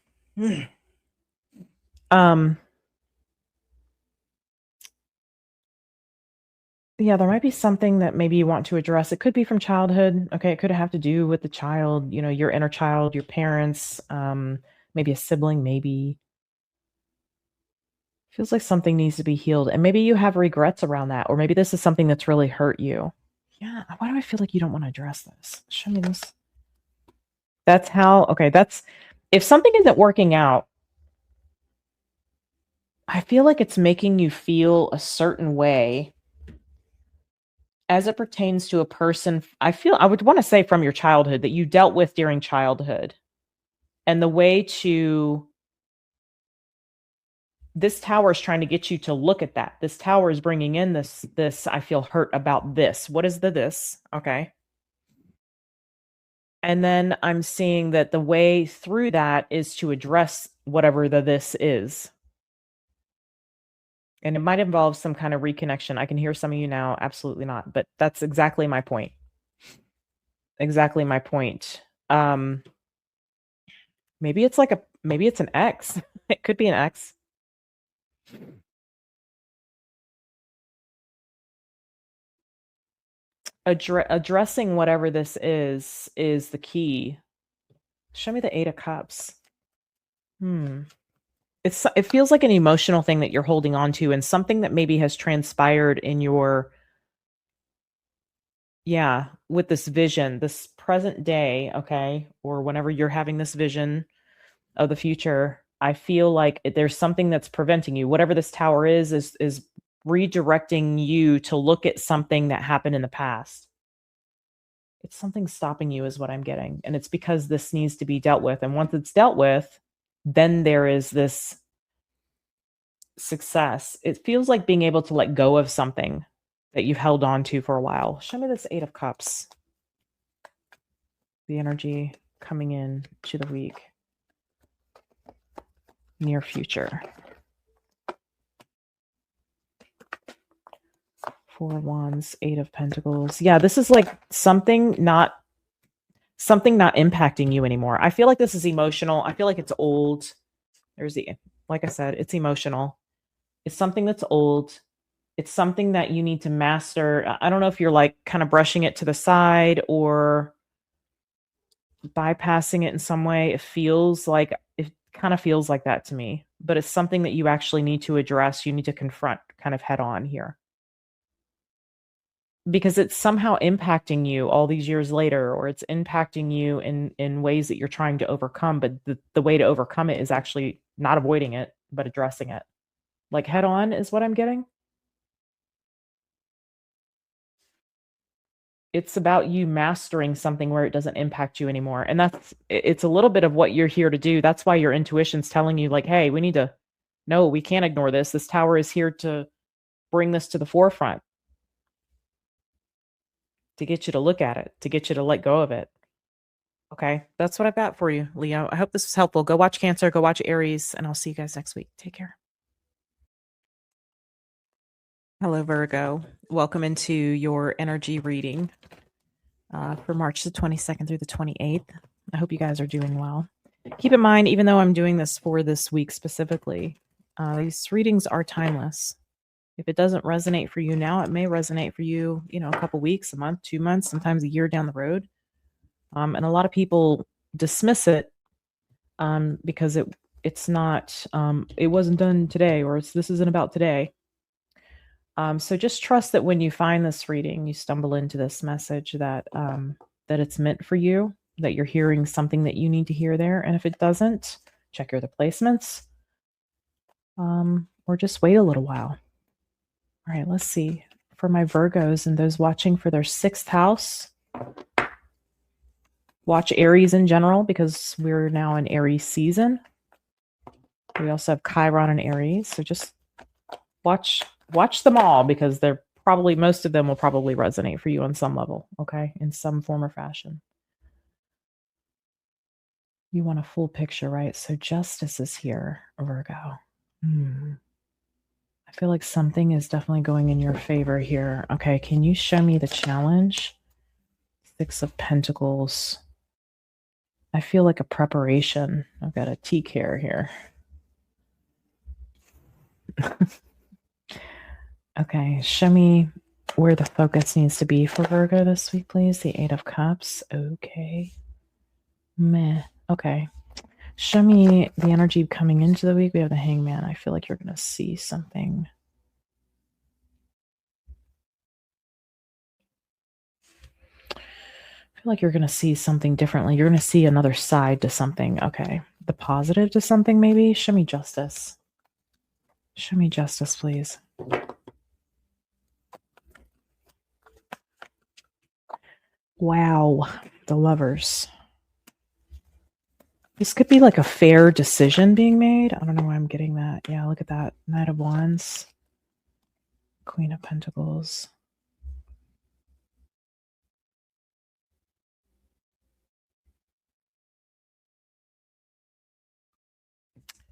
Yeah, there might be something that maybe you want to address. It could be from childhood. Okay, it could have to do with the child, your inner child, your parents, maybe a sibling, maybe. Feels like something needs to be healed. And maybe you have regrets around that, or maybe this is something that's really hurt you. Yeah, why do I feel like you don't want to address this? Show me this. If something isn't working out, I feel like it's making you feel a certain way as it pertains to a person. I would want to say from your childhood that you dealt with during childhood. And the way this tower is trying to get you to look at that. This tower is bringing in this, I feel hurt about this. What is this? Okay. And then I'm seeing that the way through that is to address whatever this is. And it might involve some kind of reconnection. I can hear some of you now. Absolutely not. But that's exactly my point. Exactly my point. Maybe it's an ex. It could be an ex. Addressing whatever this is the key. Show me the 8 of Cups. It feels like an emotional thing that you're holding on to, and something that maybe has transpired in your, with this vision, this present day, okay, or whenever you're having this vision of the future. I feel like there's something that's preventing you. Whatever this tower is redirecting you to look at something that happened in the past. It's something stopping you is what I'm getting. And it's because this needs to be dealt with. And once it's dealt with, then there is this success. It feels like being able to let go of something that you've held on to for a while. Show me this Eight of Cups. The energy coming in to the week. Near future. Four of Wands, Eight of Pentacles. Yeah, this is like something not impacting you anymore. I feel like this is emotional. I feel like it's old. Like I said, it's emotional. It's something that's old. It's something that you need to master. I don't know if you're like kind of brushing it to the side or bypassing it in some way. It kind of feels like that to me, but it's something that you actually need to address. You need to confront kind of head on here. Because it's somehow impacting you all these years later, or it's impacting you in ways that you're trying to overcome. But the way to overcome it is actually not avoiding it, but addressing it. Like head on is what I'm getting. It's about you mastering something where it doesn't impact you anymore. And it's a little bit of what you're here to do. That's why your intuition's telling you like, hey, no, we can't ignore this. This tower is here to bring this to the forefront, to get you to look at it, to get you to let go of it. Okay, that's what I've got for you, Leo. I hope this was helpful. Go watch Cancer, go watch Aries, and I'll see you guys next week. Take care. Hello, Virgo. Welcome into your energy reading for March the 22nd through the 28th. I hope you guys are doing well. Keep in mind, even though I'm doing this for this week specifically, these readings are timeless. If it doesn't resonate for you now, it may resonate for you, a couple weeks, a month, 2 months, sometimes a year down the road. And a lot of people dismiss it because it's not, it wasn't done today, or this isn't about today. So just trust that when you find this reading, you stumble into this message that it's meant for you, that you're hearing something that you need to hear there. And if it doesn't, check your other placements, or just wait a little while. All right, let's see. For my Virgos and those watching for their 6th house, watch Aries in general because we're now in Aries season. We also have Chiron and Aries. So just watch them all because most of them will probably resonate for you on some level, okay? In some form or fashion. You want a full picture, right? So justice is here, Virgo. I feel like something is definitely going in your favor here. Okay, can you show me the challenge? 6 of Pentacles. I feel like a preparation. I've got a tea care here. Okay, show me where the focus needs to be for Virgo this week, please. The 8 of Cups. Okay. Meh. Okay. Show me the energy coming into the week. We have the Hangman. I feel like you're going to see something. I feel like you're going to see something differently. You're going to see another side to something. Okay. The positive to something, maybe. Show me justice. Show me justice, please. Wow. The Lovers. This could be like a fair decision being made. I don't know why I'm getting that. Yeah, look at that. Knight of Wands. Queen of Pentacles.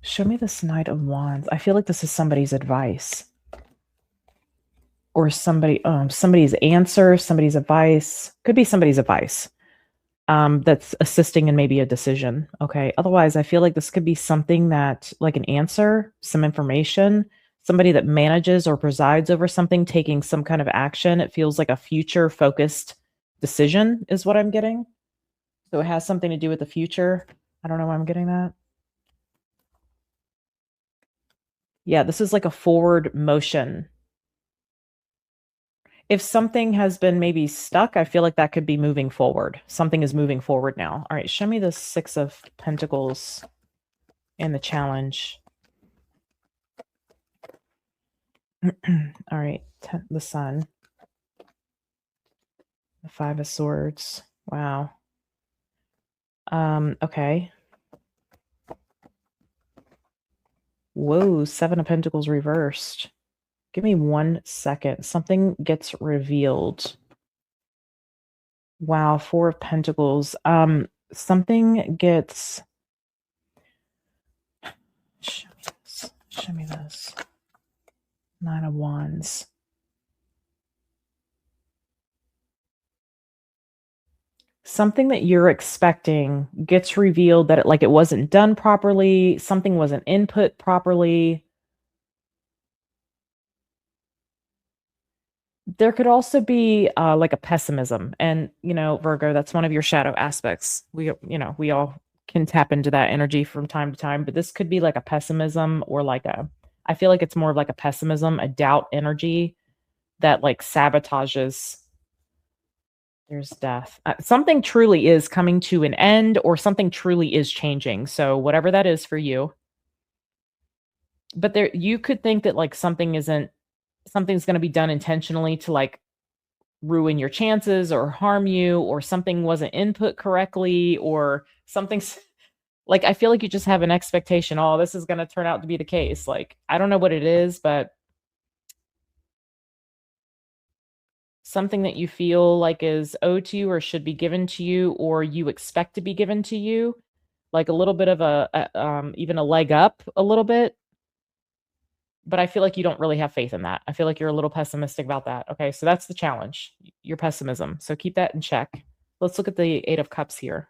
Show me this Knight of Wands. I feel like this is somebody's advice. Or somebody's answer, somebody's advice. Could be somebody's advice. That's assisting in maybe a decision. Okay. Otherwise, I feel like this could be something that, like an answer, some information, somebody that manages or presides over something, taking some kind of action. It feels like a future focused decision is what I'm getting. So it has something to do with the future. I don't know why I'm getting that. Yeah, this is like a forward motion. If something has been maybe stuck, I feel like that could be moving forward. Something is moving forward now. All right, show me the 6 of Pentacles and the challenge. All right, the Sun. The 5 of Swords. Wow. Okay. Whoa, Seven of Pentacles reversed. Give me 1 second. Something gets revealed. Wow, Four of Pentacles. Something gets... Show me this. Show me this. Nine of Wands. Something that you're expecting gets revealed that it wasn't done properly. Something wasn't input properly. There could also be like a pessimism, and Virgo, that's one of your shadow aspects. We all can tap into that energy from time to time, but this could be like a pessimism, or I feel like it's more of like a pessimism, a doubt energy that like sabotages. There's death. Something truly is coming to an end, or something truly is changing. So whatever that is for you. But you could think that like something's going to be done intentionally to like ruin your chances or harm you, or something wasn't input correctly, or something's like, I feel like you just have an expectation, oh, this is going to turn out to be the case. Like, I don't know what it is, but something that you feel like is owed to you or should be given to you, or you expect to be given to you, like a little bit of even a leg up a little bit. But I feel like you don't really have faith in that. I feel like you're a little pessimistic about that. Okay, so that's the challenge, your pessimism. So keep that in check. Let's look at the Eight of Cups here.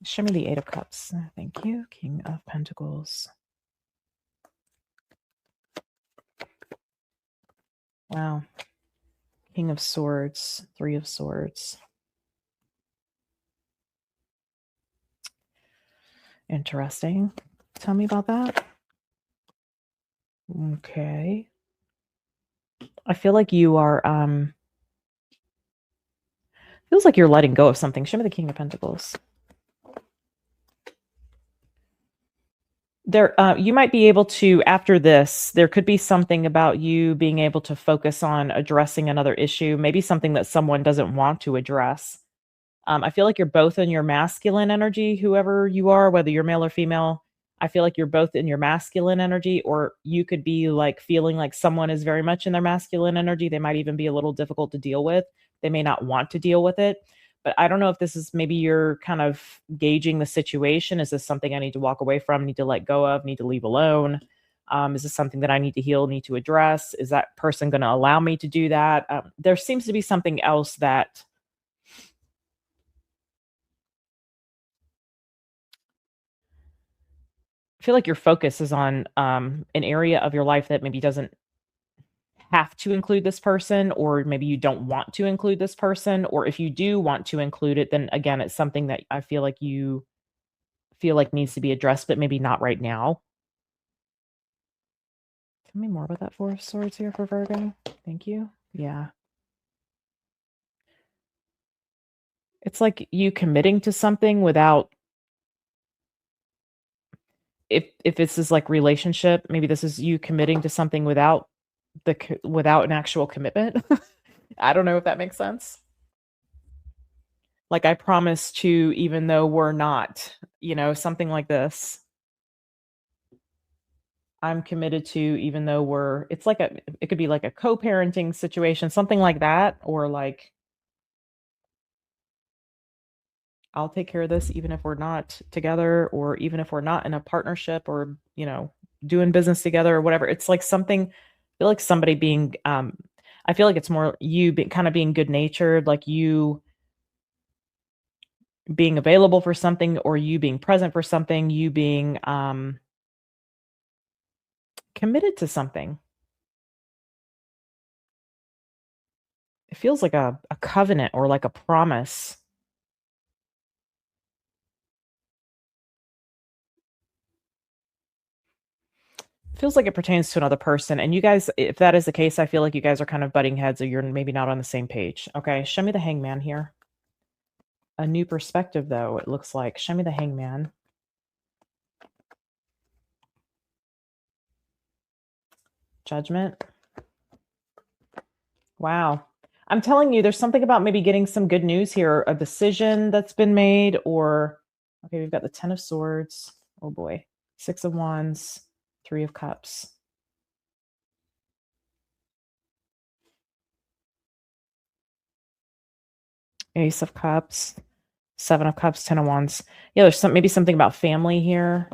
Show me the Eight of Cups. Thank you. King of Pentacles. Wow. King of Swords. Three of Swords. Interesting. Tell me about that. Okay. I feel like you are, feels like you're letting go of something. Show me the King of Pentacles. There, you might be able to, after this, there could be something about you being able to focus on addressing another issue, maybe something that someone doesn't want to address. I feel like you're both in your masculine energy, whoever you are, whether you're male or female. I feel like you're both in your masculine energy, or you could be like feeling like someone is very much in their masculine energy. They might even be a little difficult to deal with. They may not want to deal with it. But I don't know if this is, maybe you're kind of gauging the situation. Is this something I need to walk away from, need to let go of, need to leave alone? Is this something that I need to heal, need to address? Is that person going to allow me to do that? There seems to be something else that I feel like your focus is on an area of your life that maybe doesn't have to include this person, or maybe you don't want to include this person, or if you do want to include it, then again, it's something that I feel like you feel like needs to be addressed, but maybe not right now. Tell me more about that Four of Swords here for Virgo. Thank you. Yeah. It's like you committing to something without, if this is like relationship, maybe this is you committing to something without an actual commitment. I don't know if that makes sense. Like, I promise to, even though we're not, something like this. I'm committed to, even though it's like it could be like a co-parenting situation, something like that, or like, I'll take care of this even if we're not together, or even if we're not in a partnership, or, doing business together or whatever. It's like something, I feel like somebody being, I feel like it's more you kind of being good natured, like you being available for something, or you being present for something, you being committed to something. It feels like a covenant, or like a promise. Feels like it pertains to another person. And you guys, if that is the case, I feel like you guys are kind of butting heads, or you're maybe not on the same page. Okay, show me the Hangman here. A new perspective, though, it looks like. Show me the Hangman. Judgment. Wow. I'm telling you, there's something about maybe getting some good news here, a decision that's been made, or, okay, we've got the Ten of Swords. Oh boy. 6 of Wands, 3 of Cups. Ace of Cups, 7 of Cups, 10 of Wands. Yeah, there's maybe something about family here.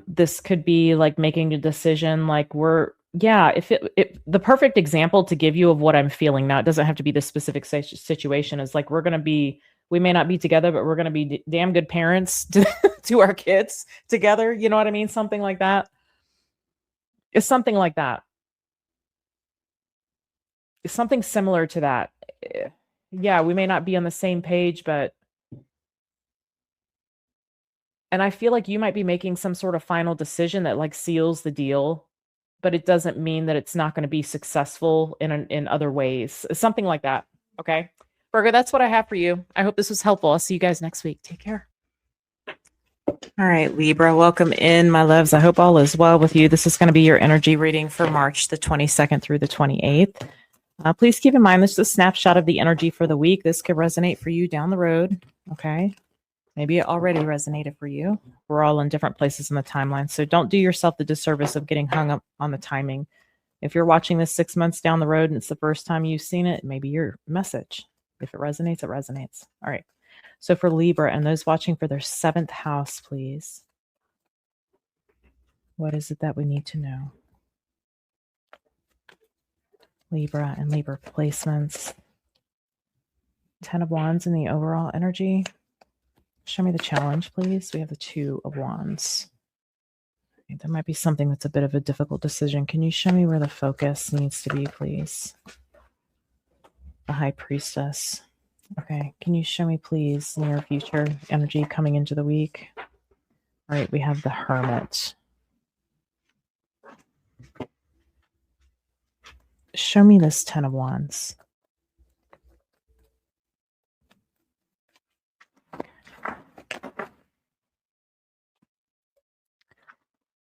This could be like making a decision, like if the perfect example to give you of what I'm feeling now, it doesn't have to be this specific situation, is like we may not be together, but we're going to be damn good parents to our kids together. You know what I mean? Something like that. It's something like that. It's something similar to that. Yeah, we may not be on the same page, and I feel like you might be making some sort of final decision that like seals the deal, but it doesn't mean that it's not going to be successful in other ways. Something like that. Okay. Virgo, that's what I have for you. I hope this was helpful. I'll see you guys next week. Take care. All right, Libra, welcome in, my loves. I hope all is well with you. This is going to be your energy reading for March the 22nd through the 28th. Please keep in mind, this is a snapshot of the energy for the week. This could resonate for you down the road. Okay. Maybe it already resonated for you. We're all in different places in the timeline. So don't do yourself the disservice of getting hung up on the timing. If you're watching this 6 months down the road and it's the first time you've seen it, maybe your message. If it resonates, it resonates. All right. So for Libra and those watching for their 7th house, please. What is it that we need to know? Libra and Libra placements. 10 of Wands in the overall energy. Show me the challenge, please. We have the 2 of Wands. There might be something that's a bit of a difficult decision. Can you show me where the focus needs to be, please? The High Priestess. Okay. Can you show me, please, near future energy coming into the week? All right. We have the Hermit. Show me this 10 of Wands.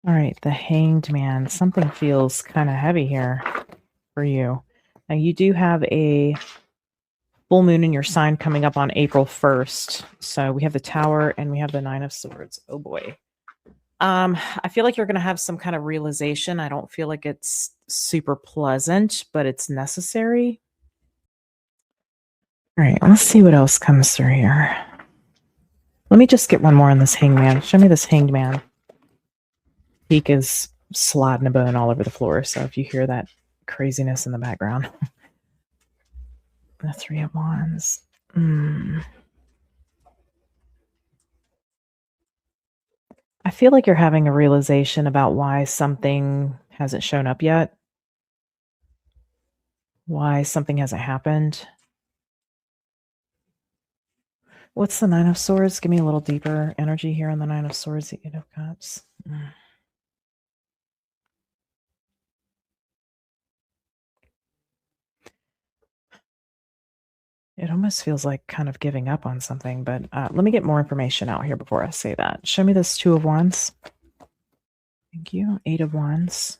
All right, the Hanged Man. Something feels kind of heavy here for you. Now, you do have a full moon in your sign coming up on April 1st. So we have the Tower and we have the 9 of Swords. Oh boy. I feel like you're going to have some kind of realization. I don't feel like it's super pleasant, but it's necessary. All right, let's see what else comes through here. Let me just get one more on this Hanged Man. Show me this Hanged Man. Peak is sliding a bone all over the floor, so if you hear that craziness in the background. The 3 of Wands. I feel like you're having a realization about why something hasn't shown up yet. Why something hasn't happened. What's the 9 of Swords? Give me a little deeper energy here on the 9 of Swords, the 8 of Cups. It almost feels like kind of giving up on something, but let me get more information out here before I say that. Show me this 2 of Wands. Thank you. 8 of Wands.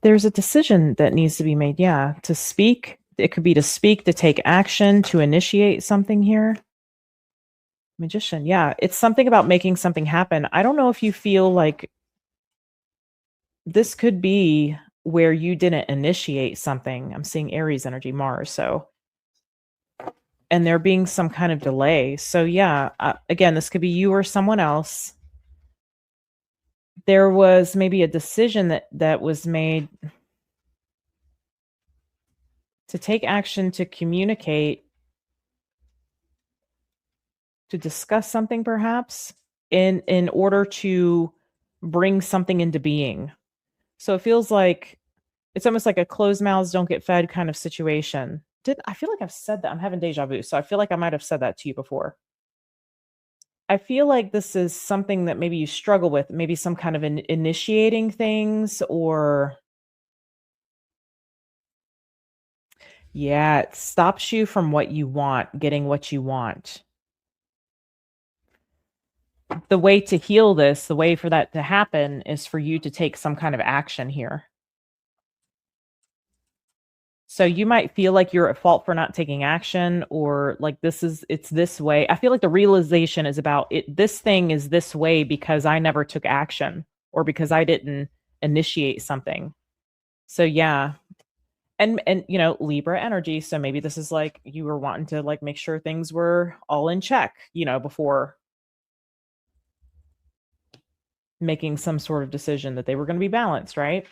There's a decision that needs to be made, yeah, to speak. It could be to speak, to take action, to initiate something here. Magician, yeah. It's something about making something happen. I don't know if you feel like this could be where you didn't initiate something. I'm seeing Aries energy, Mars, and there being some kind of delay. So yeah, again, this could be you or someone else. There was maybe a decision that was made to take action, to communicate, to discuss something perhaps in order to bring something into being. So it feels like it's almost like a closed mouths don't get fed kind of situation. I feel like I've said that? I'm having deja vu. So I feel like I might have said that to you before. I feel like this is something that maybe you struggle with, maybe some kind of initiating things, or yeah, it stops you from what you want, getting what you want. The way to heal this, the way for that to happen is for you to take some kind of action here. So you might feel like you're at fault for not taking action, or like it's this way. I feel like the realization is about it. This thing is this way because I never took action or because I didn't initiate something. So yeah. And Libra energy. So maybe this is like you were wanting to like make sure things were all in check, before making some sort of decision that they were going to be balanced, right?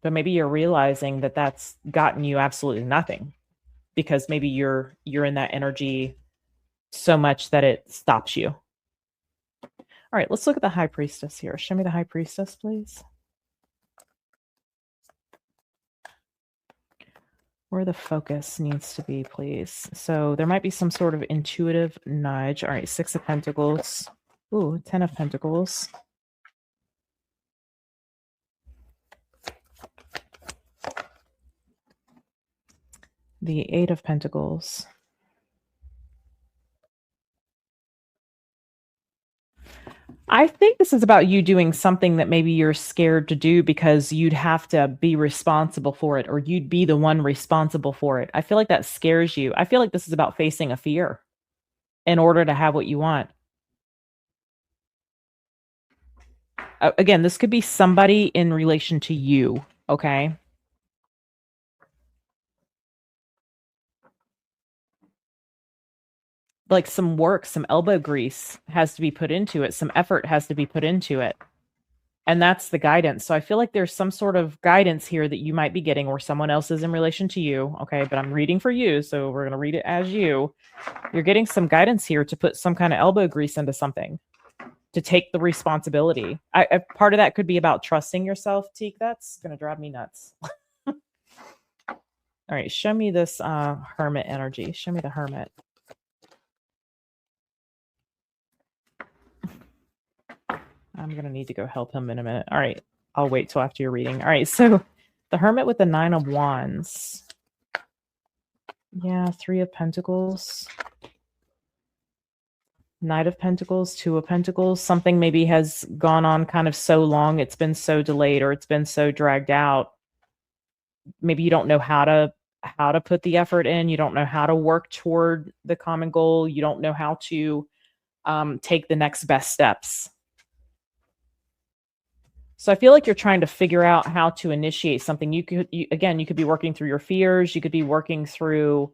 But maybe you're realizing that that's gotten you absolutely nothing because maybe you're in that energy so much that it stops you. All right, let's look at the High Priestess here. Show me the High Priestess, please. Where the focus needs to be, please. So there might be some sort of intuitive nudge. All right, 6 of Pentacles. Ooh, 10 of Pentacles. The 8 of Pentacles. I think this is about you doing something that maybe you're scared to do because you'd have to be responsible for it, or you'd be the one responsible for it. I feel like that scares you. I feel like this is about facing a fear in order to have what you want. Again, this could be somebody in relation to you, okay? Like some work, some elbow grease has to be put into it. Some effort has to be put into it. And that's the guidance. So I feel like there's some sort of guidance here that you might be getting, or someone else is in relation to you. Okay. But I'm reading for you. So we're going to read it as you. You're getting some guidance here to put some kind of elbow grease into something, to take the responsibility. Part of that could be about trusting yourself, Teak. That's going to drive me nuts. All right. Show me this Hermit energy. Show me the Hermit. I'm going to need to go help him in a minute. All right. I'll wait till after your reading. All right. So the Hermit with the 9 of Wands. Yeah. 3 of Pentacles. Knight of Pentacles, 2 of Pentacles. Something maybe has gone on kind of so long. It's been so delayed, or it's been so dragged out. Maybe you don't know how to put the effort in. You don't know how to work toward the common goal. You don't know how to take the next best steps. So I feel like you're trying to figure out how to initiate something. You could be working through your fears. You could be working through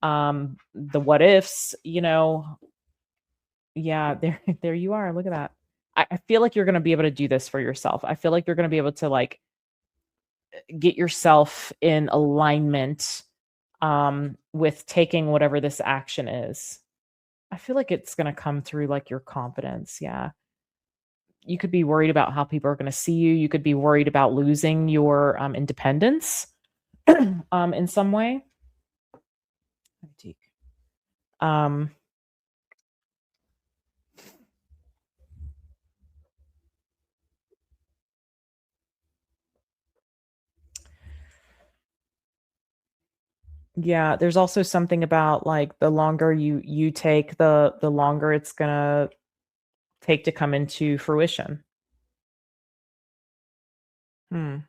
the what ifs, Yeah, there you are. Look at that. I feel like you're going to be able to do this for yourself. I feel like you're going to be able to like get yourself in alignment with taking whatever this action is. I feel like it's going to come through like your confidence. Yeah. You could be worried about how people are going to see you. You could be worried about losing your independence in some way. Yeah, there's also something about like the longer you take, the longer it's gonna take to come into fruition. I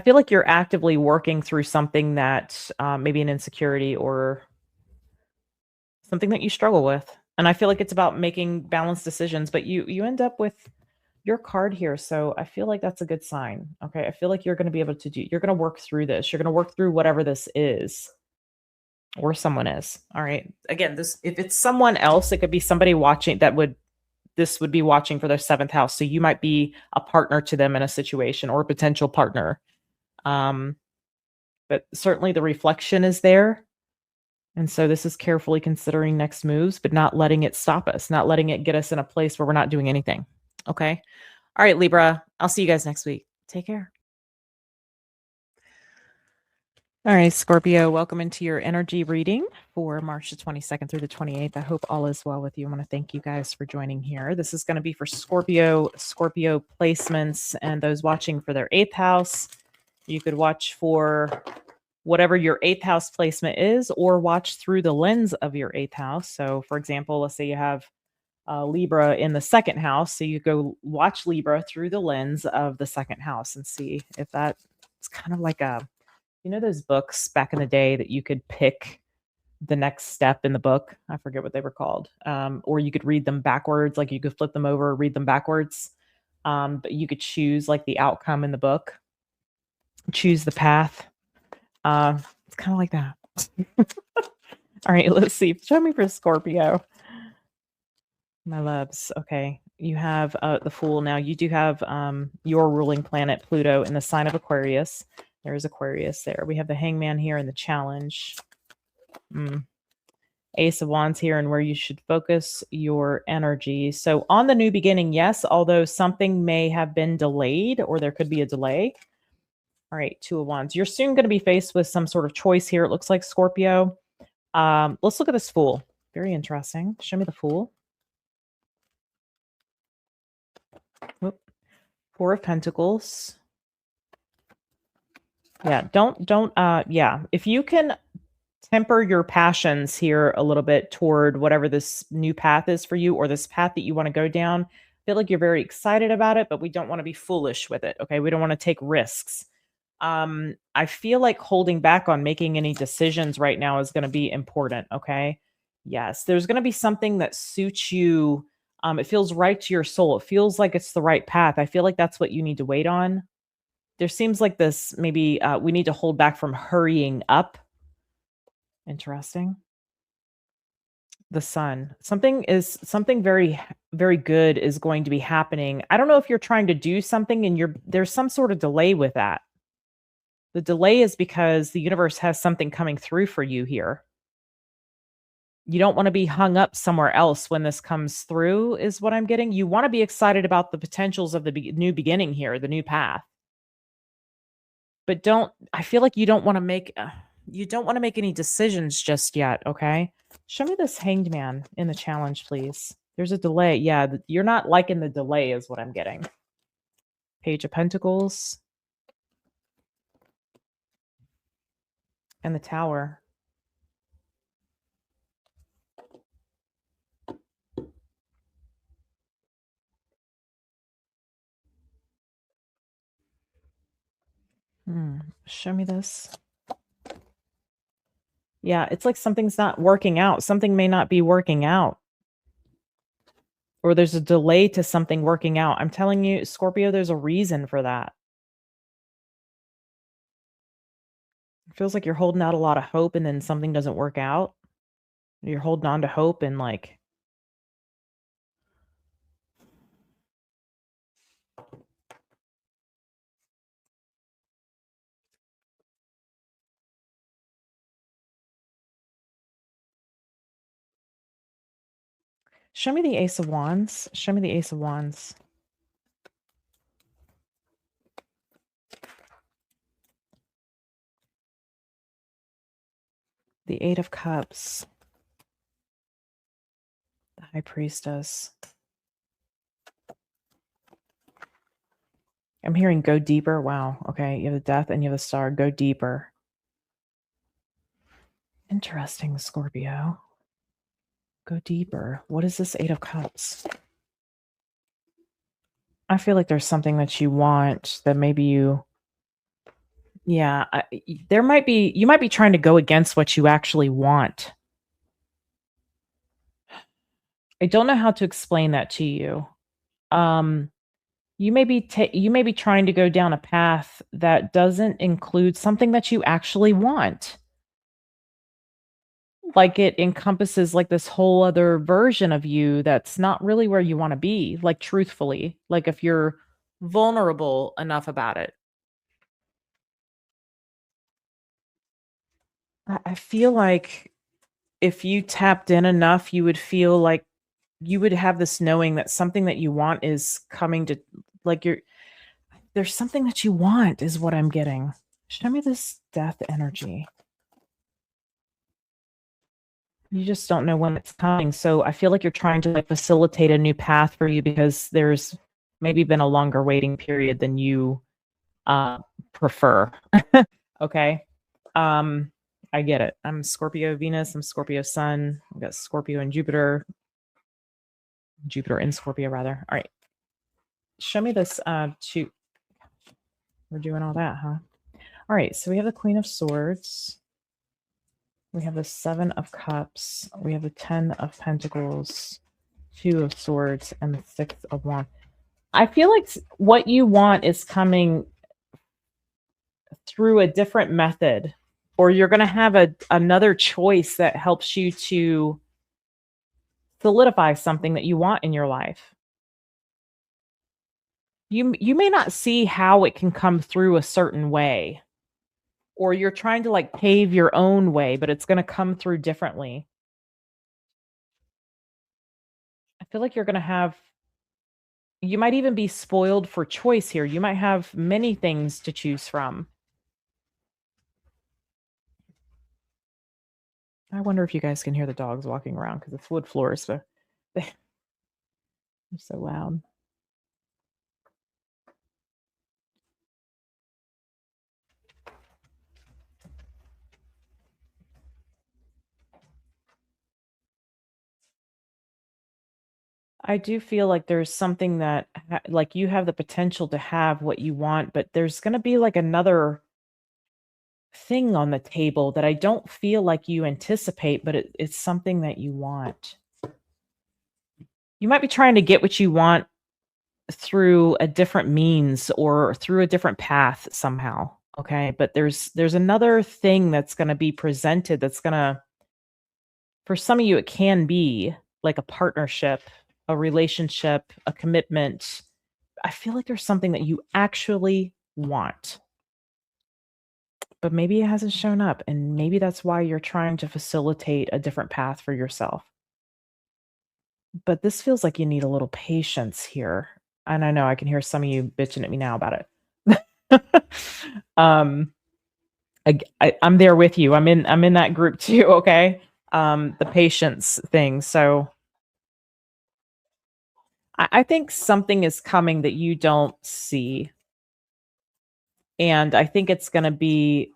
feel like you're actively working through something that maybe an insecurity or something that you struggle with. And I feel like it's about making balanced decisions, but you end up with your card here. So I feel like that's a good sign. Okay. I feel like you're going to be able to you're going to work through this. You're going to work through whatever this is, or someone is. All right. Again, if it's someone else, it could be somebody watching this would be watching for their 7th house. So you might be a partner to them in a situation, or a potential partner. But certainly the reflection is there. And so this is carefully considering next moves, but not letting it stop us, not letting it get us in a place where we're not doing anything. Okay. All right, Libra. I'll see you guys next week. Take care. All right, Scorpio, welcome into your energy reading for March the 22nd through the 28th. I hope all is well with you. I want to thank you guys for joining here. This is going to be for Scorpio placements, and those watching for their 8th house. You could watch for whatever your 8th house placement is, or watch through the lens of your 8th house. So for example, let's say you have Libra in the 2nd house. So you go watch Libra through the lens of the 2nd house and see if that it's kind of like a You know those books back in the day that you could pick the next step in the book? I forget what they were called. Or you could read them backwards, like you could flip them over, read them backwards. But you could choose like the outcome in the book, choose the path. It's kind of like that. All right, let's see. Show me for Scorpio. My loves. Okay. You have the Fool now. You do have your ruling planet, Pluto, in the sign of Aquarius. There's Aquarius there. We have the Hangman here in the Challenge. Ace of Wands here, and where you should focus your energy. So on the new beginning, yes, although something may have been delayed or there could be a delay. All right, Two of Wands. You're soon going to be faced with some sort of choice here, it looks like, Scorpio. Let's look at this Fool. Very interesting. Show me the Fool. Whoop. Four of Pentacles. Yeah, yeah. If you can temper your passions here a little bit toward whatever this new path is for you, or this path that you want to go down, I feel like you're very excited about it, but we don't want to be foolish with it. Okay. We don't want to take risks. I feel like holding back on making any decisions right now is going to be important. Okay. Yes. There's going to be something that suits you. It feels right to your soul. It feels like it's the right path. I feel like that's what you need to wait on. There seems like this, maybe we need to hold back from hurrying up. Interesting. The Sun. Something very, very good is going to be happening. I don't know if you're trying to do something and there's some sort of delay with that. The delay is because the universe has something coming through for you here. You don't want to be hung up somewhere else when this comes through, is what I'm getting. You want to be excited about the potentials of the new beginning here, the new path. But I feel like you don't want to make any decisions just yet, okay? Show me this Hanged Man in the Challenge, please. There's a delay. Yeah, you're not liking the delay is what I'm getting. Page of Pentacles. And the Tower. Show me this. Yeah, it's like something's not working out. Something may not be working out. Or there's a delay to something working out. I'm telling you, Scorpio, there's a reason for that. It feels like you're holding out a lot of hope and then something doesn't work out. You're holding on to hope and like... Show me the Ace of Wands. Show me the Ace of Wands. The Eight of Cups. The High Priestess. I'm hearing go deeper. Wow. Okay. You have the Death and you have the Star. Go deeper. Interesting, Scorpio. Go deeper. What is this Eight of Cups? I feel like there's something that you want that maybe you... Yeah, you might be trying to go against what you actually want. I don't know how to explain that to you. You may be trying to go down a path that doesn't include something that you actually want. Like it encompasses like this whole other version of you that's not really where you want to be, like truthfully, like if you're vulnerable enough about it. I feel like if you tapped in enough, you would feel like you would have this knowing that something that you want is coming to, like, there's something that you want is what I'm getting. Show me this Death energy. You just don't know when it's coming. So I feel like you're trying to like facilitate a new path for you because there's maybe been a longer waiting period than you prefer. Okay. I get it. I'm Scorpio Venus. I'm Scorpio Sun. I've got Scorpio and Jupiter. Jupiter in Scorpio, rather. All right. Show me this. We're doing all that, huh? All right, so we have the Queen of Swords. We have the Seven of Cups. We have the 10 of Pentacles, 2 of Swords, and the 6 of Wands. I feel like what you want is coming through a different method, or you're going to have another choice that helps you to solidify something that you want in your life. You may not see how it can come through a certain way, or you're trying to like pave your own way, but it's going to come through differently. I feel like you're going to have, you might even be spoiled for choice here. You might have many things to choose from. I wonder if you guys can hear the dogs walking around because it's wood floors, so they're so loud. I do feel like there's something that like you have the potential to have what you want, but there's going to be like another thing on the table that I don't feel like you anticipate, but it's something that you want. You might be trying to get what you want through a different means or through a different path somehow. Okay. But there's another thing that's going to be presented that's going to, for some of you, it can be like a partnership, a relationship, a commitment. I feel like there's something that you actually want, but maybe it hasn't shown up. And maybe that's why you're trying to facilitate a different path for yourself. But this feels like you need a little patience here. And I know I can hear some of you bitching at me now about it. I'm there with you. I'm in that group too. Okay. The patience thing. So I think something is coming that you don't see. And I think it's going to be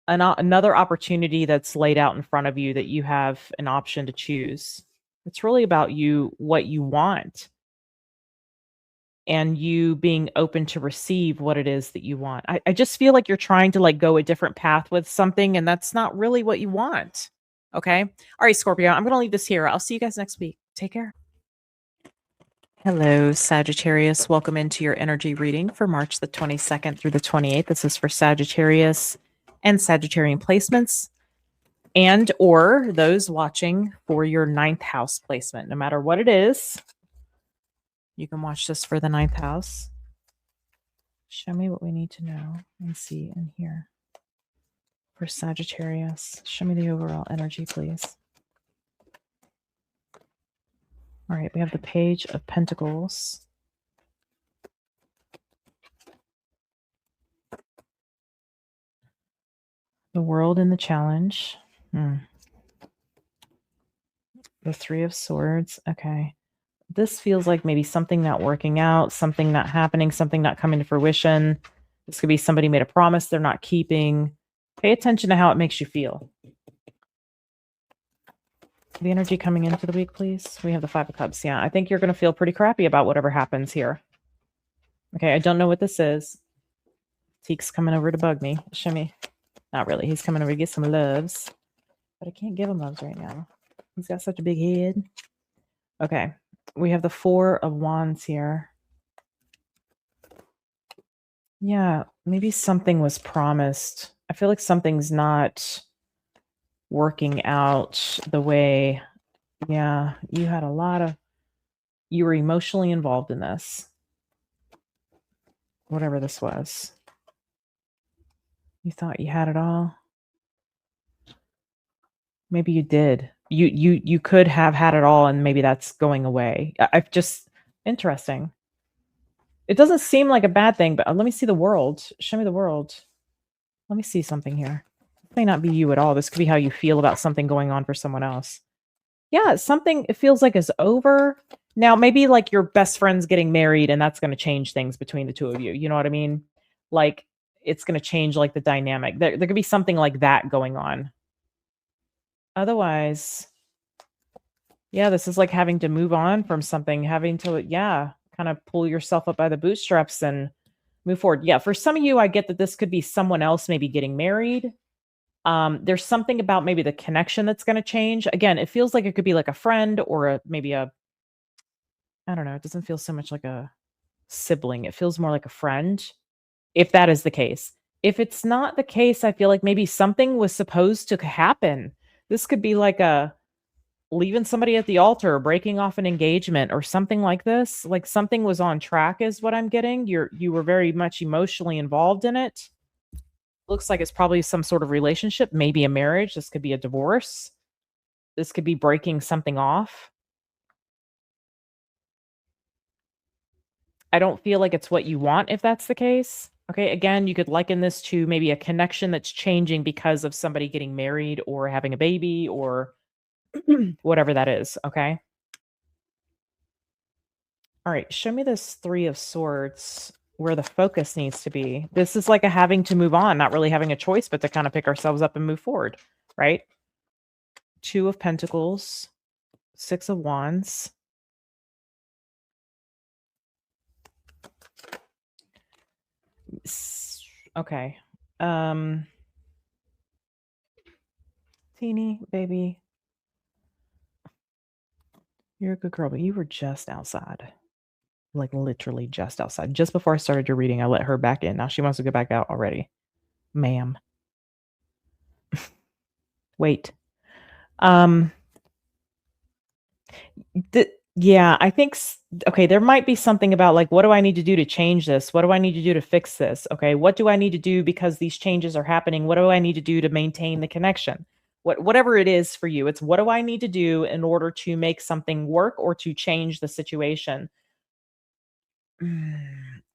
another opportunity that's laid out in front of you that you have an option to choose. It's really about you, what you want, and you being open to receive what it is that you want. I just feel like you're trying to like go a different path with something, and that's not really what you want. Okay. All right, Scorpio, I'm going to leave this here. I'll see you guys next week. Take care. Hello, Sagittarius. Welcome into your energy reading for March the 22nd through the 28th. This is for Sagittarius and Sagittarian placements, and or those watching for your 9th house placement. No matter what it is, you can watch this for the 9th house. Show me what we need to know and see and hear for Sagittarius. Show me the overall energy, please. All right, we have the Page of Pentacles. The World and the Challenge. The Three of Swords. Okay. This feels like maybe something not working out, something not happening, something not coming to fruition. This could be somebody made a promise they're not keeping. Pay attention to how it makes you feel. The energy coming into the week, please. We have the Five of Cups. Yeah, I think you're going to feel pretty crappy about whatever happens here. Okay, I don't know what this is. Teek's coming over to bug me. Show me. Not really. He's coming over to get some loves. But I can't give him loves right now. He's got such a big head. Okay. We have the Four of Wands here. Yeah, maybe something was promised. I feel like something's not working out the way. Yeah, you had you were emotionally involved in this. Whatever this was. You thought you had it all. Maybe you did. You could have had it all, and maybe that's going away. I've just interesting. It doesn't seem like a bad thing, but let me see the world. Show me the world. Let me see something here. It may not be you at all. This could be how you feel about something going on for someone else. Yeah, something it feels like is over. Now, maybe like your best friend's getting married and that's going to change things between the two of you. You know what I mean? Like it's going to change like the dynamic. There could be something like that going on. Otherwise, yeah, this is like having to move on from something, having to, yeah, kind of pull yourself up by the bootstraps and Move forward. Yeah, for some of you, I get that this could be someone else maybe getting married. There's something about maybe the connection that's going to change. Again, it feels like it could be like a friend or maybe I don't know, it doesn't feel so much like a sibling. It feels more like a friend, if that is the case. If it's not the case, I feel like maybe something was supposed to happen. This could be like a leaving somebody at the altar, breaking off an engagement or something like this. Like something was on track is what I'm getting. You were very much emotionally involved in it. Looks like it's probably some sort of relationship, maybe a marriage. This could be a divorce. This could be breaking something off. I don't feel like it's what you want if that's the case. Okay, again, you could liken this to maybe a connection that's changing because of somebody getting married or having a baby or whatever that is, okay? All right, show me this 3 of swords where the focus needs to be. This is like a having to move on, not really having a choice, but to kind of pick ourselves up and move forward, right? 2 of pentacles, 6 of wands. Okay. Teeny baby, you're a good girl, but you were just outside. Like literally just outside. Just before I started your reading, I let her back in. Now she wants to go back out already. Ma'am. Wait. Um yeah, I think okay, there might be something about like what do I need to do to change this? What do I need to do to fix this? Okay, what do I need to do because these changes are happening? What do I need to do to maintain the connection? Whatever it is for you, it's what do I need to do in order to make something work or to change the situation?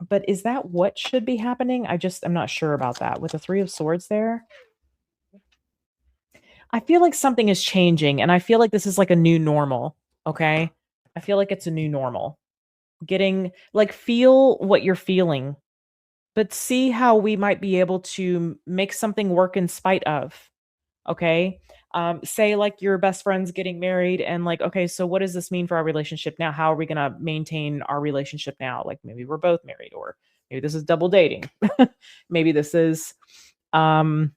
But is that what should be happening? I'm not sure about that. With the 3 of swords there, I feel like something is changing, and I feel like this is like a new normal, okay? I feel like it's a new normal. Getting like, feel what you're feeling, but see how we might be able to make something work in spite of, okay? Say, like, your best friend's getting married and, like, okay, so what does this mean for our relationship now? How are we gonna maintain our relationship now? Like, maybe we're both married, or maybe this is double dating. Maybe this is, um,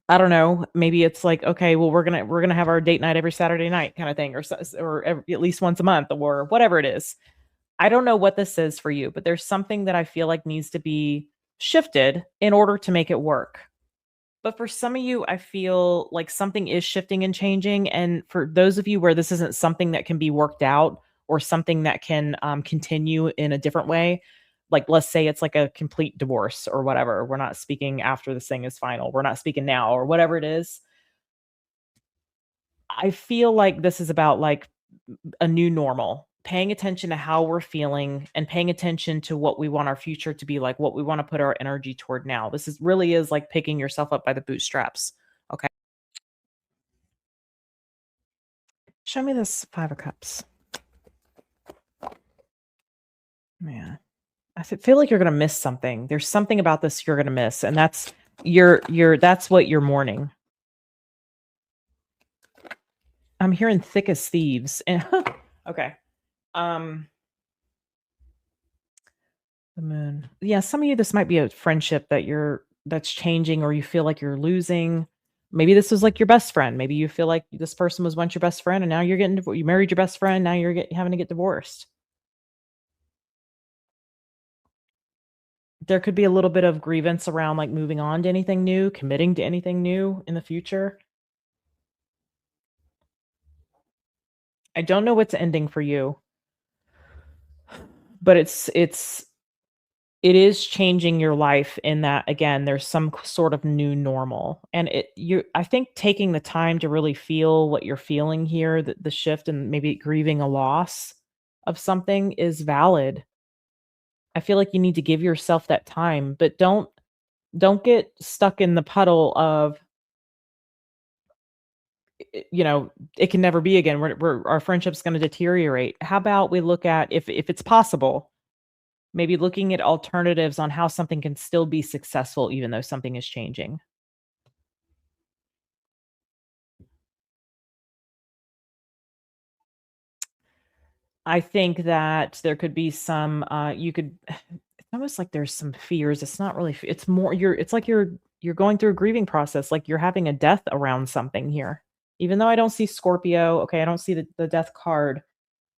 I don't know, maybe it's like, okay, well, we're gonna have our date night every Saturday night kinda thing, or at least once a month or whatever it is. I don't know what this is for you, but there's something that I feel like needs to be shifted in order to make it work. But for some of you, I feel like something is shifting and changing. And for those of you where this isn't something that can be worked out or something that can continue in a different way, like let's say it's like a complete divorce or whatever. We're not speaking after this thing is final. We're not speaking now or whatever it is. I feel like this is about like a new normal, paying attention to how we're feeling and paying attention to what we want our future to be like, what we want to put our energy toward now. This is really is like picking yourself up by the bootstraps. Okay. Show me this 5 of cups. Man, I feel like you're going to miss something. There's something about this you're going to miss, and that's that's what you're mourning. I'm hearing thick as thieves. And okay. The moon. Yeah, some of you, this might be a friendship that's changing, or you feel like you're losing. Maybe this was like your best friend. Maybe you feel like this person was once your best friend, and now you're getting you married your best friend. Now you're having to get divorced. There could be a little bit of grievance around like moving on to anything new, committing to anything new in the future. I don't know what's ending for you, but it is changing your life in that, again, there's some sort of new normal, and I think taking the time to really feel what you're feeling here, the shift and maybe grieving a loss of something is valid. I feel like you need to give yourself that time, but don't get stuck in the puddle of, it can never be again. Our friendship's going to deteriorate. How about we look at, if it's possible, maybe looking at alternatives on how something can still be successful even though something is changing. I think that there could be some, you could almost like there's some fears. It's not really it's more it's like you're going through a grieving process, like you're having a death around something here. Even though I don't see Scorpio, okay, I don't see the death card.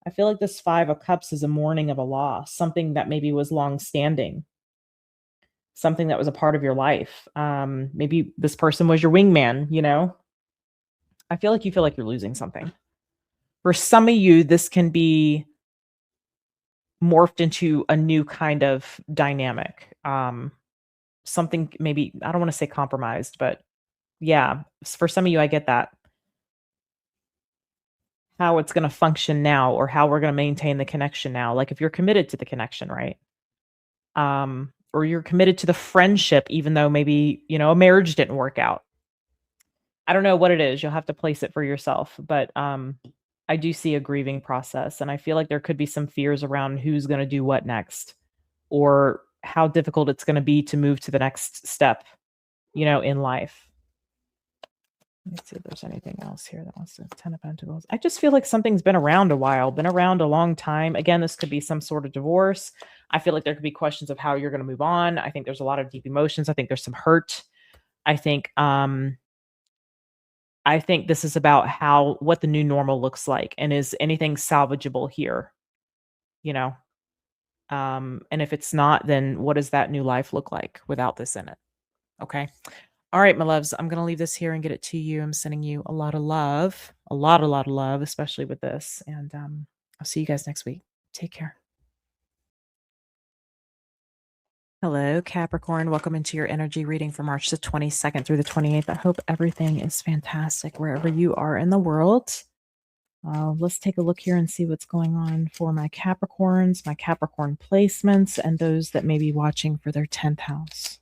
I feel like this 5 of cups is a mourning of a loss, something that maybe was long standing, something that was a part of your life. Maybe this person was your wingman, you know? I feel like you feel like you're losing something. For some of you, this can be morphed into a new kind of dynamic. Something maybe, I don't want to say compromised, but yeah, for some of you, I get that. How it's going to function now, or how we're going to maintain the connection now. Like if you're committed to the connection, right? Or you're committed to the friendship, even though maybe, you know, a marriage didn't work out. I don't know what it is. You'll have to place it for yourself. But I do see a grieving process. And I feel like there could be some fears around who's going to do what next, or how difficult it's going to be to move to the next step, you know, in life. Let's see if there's anything else here that wants to 10 of Pentacles. I just feel like something's been around a while, been around a long time. Again, this could be some sort of divorce. I feel like there could be questions of how you're going to move on. I think there's a lot of deep emotions. I think there's some hurt. I think this is about what the new normal looks like, and is anything salvageable here, you know? And if it's not, then what does that new life look like without this in it? Okay. All right, my loves, I'm going to leave this here and get it to you. I'm sending you a lot of love, a lot of love, especially with this. And I'll see you guys next week. Take care. Hello, Capricorn. Welcome into your energy reading for March the 22nd through the 28th. I hope everything is fantastic wherever you are in the world. Let's take a look here and see what's going on for my Capricorns, my Capricorn placements, and those that may be watching for their 10th house.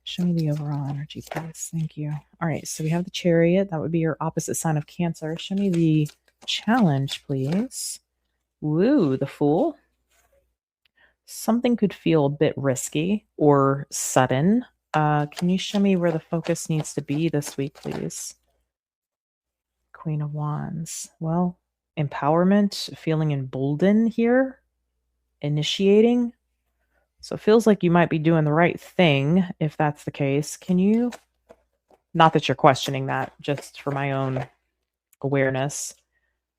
Show me the overall energy, please. Thank you. All right, so we have the Chariot. That would be your opposite sign of Cancer. Show me the challenge, please. Woo, the Fool. Something could feel a bit risky or sudden. Can you show me where the focus needs to be this week, please? Queen of Wands. Well, empowerment, feeling emboldened here, initiating. So it feels like you might be doing the right thing if that's the case. Can you, not that you're questioning that, just for my own awareness.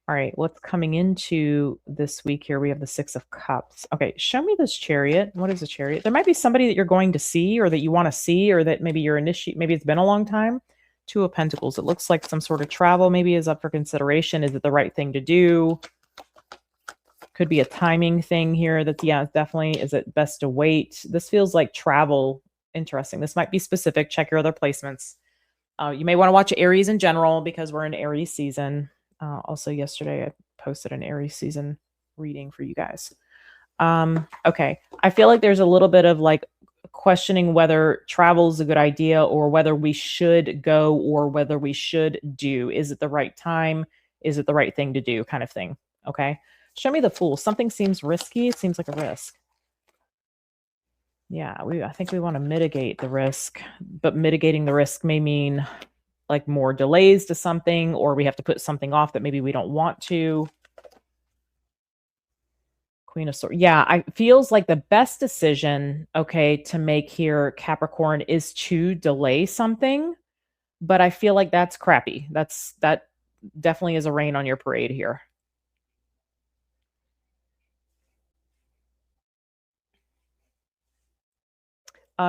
All right, what's coming into this week here? We have the 6 of Cups. Okay, show me this Chariot. What is a Chariot? There might be somebody that you're going to see, or that you want to see, or that maybe maybe it's been a long time. 2 of Pentacles. It looks like some sort of travel maybe is up for consideration. Is it the right thing to do? Could be a timing thing here. That's, yeah, definitely. Is it best to wait? This feels like travel. Interesting. This might be specific. Check your other placements. You may want to watch Aries in general because we're in Aries season. Also, yesterday I posted an Aries season reading for you guys. Okay. I feel like there's a little bit of like questioning whether travel is a good idea, or whether we should go, or whether we should do. Is it the right time? Is it the right thing to do, kind of thing? Okay. Show me the Fool. Something seems risky. It seems like a risk. Yeah, I think we want to mitigate the risk, but mitigating the risk may mean like more delays to something, or we have to put something off that maybe we don't want to. Queen of Swords. Yeah, it feels like the best decision, okay, to make here, Capricorn, is to delay something, but I feel like that's crappy. That definitely is a rain on your parade here.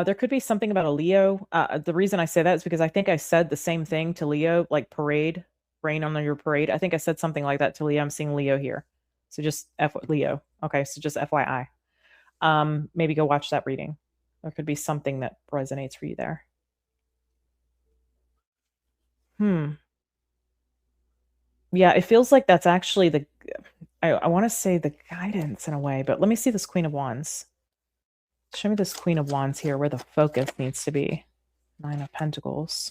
There could be something about a Leo. The reason I say that is because I think I said the same thing to Leo, like parade, rain on your parade. I think I said something like that to Leo. I'm seeing Leo here. So just Leo. Okay, so just FYI. Maybe go watch that reading. There could be something that resonates for you there. Yeah, it feels like that's actually I want to say the guidance in a way, but let me see this Queen of Wands. Show me this Queen of Wands here, where the focus needs to be. 9 of Pentacles.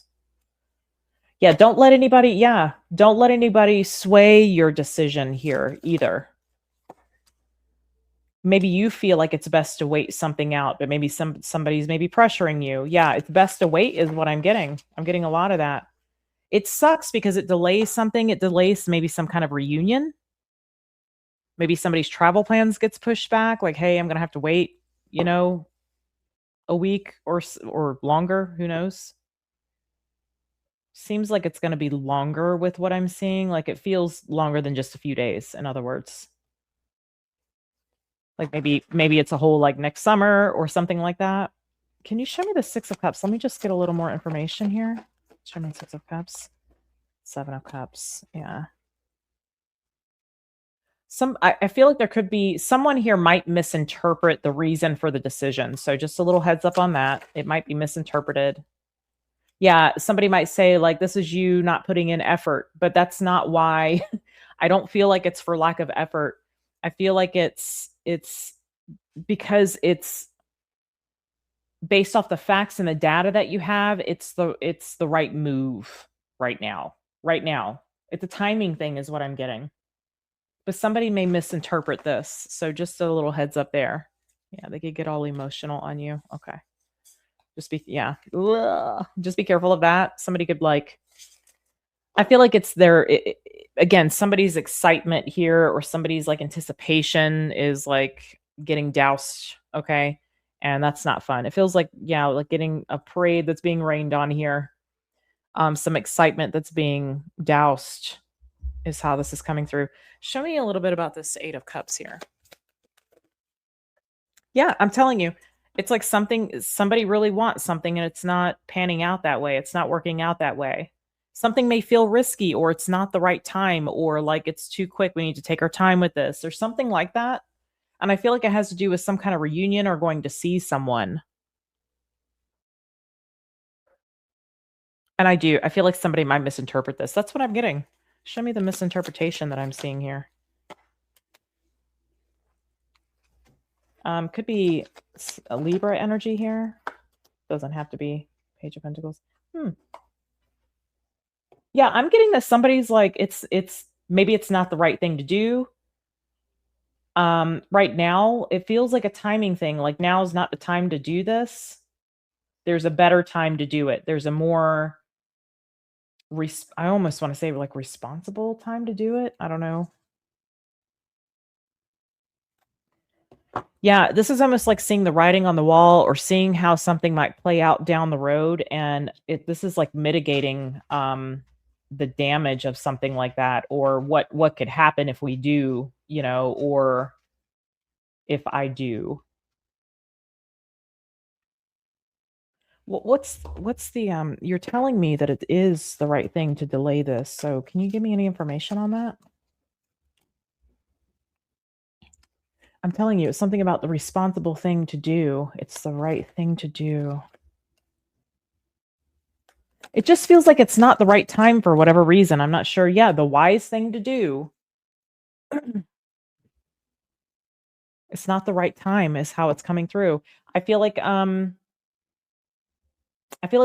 Yeah, don't let anybody sway your decision here either. Maybe you feel like it's best to wait something out, but maybe somebody's maybe pressuring you. Yeah, it's best to wait is what I'm getting. I'm getting a lot of that. It sucks because it delays something. It delays maybe some kind of reunion. Maybe somebody's travel plans gets pushed back. Like, hey, I'm going to have to wait you know, a week or longer, who knows? Seems like it's gonna be longer with what I'm seeing, like, it feels longer than just a few days, in other words. Like, maybe it's a whole, like, next summer or something like that. Can you show me the 6 of Cups? Let me just get a little more information here. Show me 6 of Cups. 7 of Cups, yeah. I feel like there could be someone here might misinterpret the reason for the decision, so just a little heads up on that. It might be misinterpreted. Yeah, somebody might say, like, "This is you not putting in effort," but that's not why. I don't feel like it's for lack of effort. I feel like it's because it's based off the facts and the data that you have, it's the right move right now. Right now. It's a timing thing is what I'm getting. But somebody may misinterpret this, so just a little heads up there. Yeah, they could get all emotional on you. Okay. Just be yeah. Ugh. Just be careful of that. Somebody could like I feel like it's again, somebody's excitement here or somebody's like anticipation is like getting doused, okay? And that's not fun. It feels like yeah, like getting a parade that's being rained on here. Some excitement that's being doused is how this is coming through. Show me a little bit about this 8 of Cups here. Yeah, I'm telling you, it's like somebody really wants something and it's not panning out that way. It's not working out that way. Something may feel risky or it's not the right time or like it's too quick. We need to take our time with this or something like that. And I feel like it has to do with some kind of reunion or going to see someone. And I do. I feel like somebody might misinterpret this. That's what I'm getting. Show me the misinterpretation that I'm seeing here. Could be a Libra energy here. Doesn't have to be Page of Pentacles. Yeah, I'm getting that somebody's like it's maybe it's not the right thing to do. Right now, it feels like a timing thing. Like now is not the time to do this. There's a better time to do it. There's a more I almost want to say like responsible time to do it. I don't know. Yeah, this is almost like seeing the writing on the wall or seeing how something might play out down the road and this is like mitigating the damage of something like that or what could happen if we do, or if I do. What's the you're telling me that it is the right thing to delay this. So can you give me any information on that? I'm telling you, it's something about the responsible thing to do. It's the right thing to do. It just feels like it's not the right time for whatever reason. I'm not sure. Yeah, the wise thing to do. It's not the right time is how it's coming through. I feel like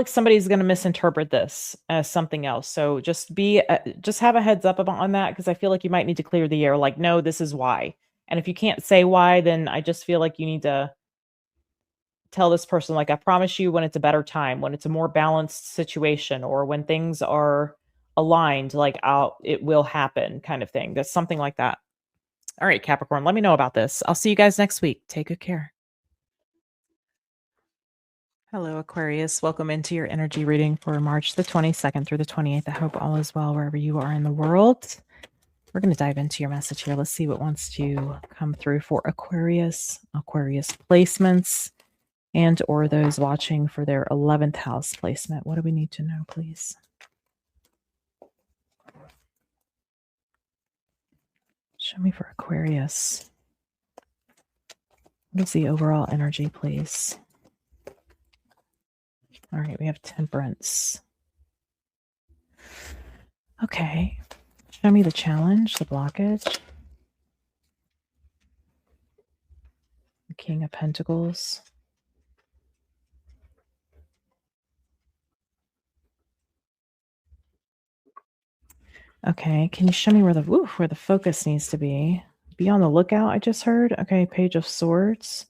somebody's going to misinterpret this as something else. So just have a heads up on that because I feel like you might need to clear the air like no, this is why. And if you can't say why, then I just feel like you need to tell this person like I promise you when it's a better time, when it's a more balanced situation or when things are aligned like it will happen kind of thing. That's something like that. All right, Capricorn, let me know about this. I'll see you guys next week. Take good care. Hello, Aquarius. Welcome into your energy reading for March the 22nd through the 28th. I hope all is well wherever you are in the world. We're going to dive into your message here. Let's see what wants to come through for Aquarius placements, and or those watching for their 11th house placement. What do we need to know, please? Show me for Aquarius. What is the overall energy, please? All right, we have Temperance. Okay. Show me the challenge, the blockage. The King of Pentacles. Okay, can you show me where the focus needs to be? Be on the lookout, I just heard. Okay, Page of Swords.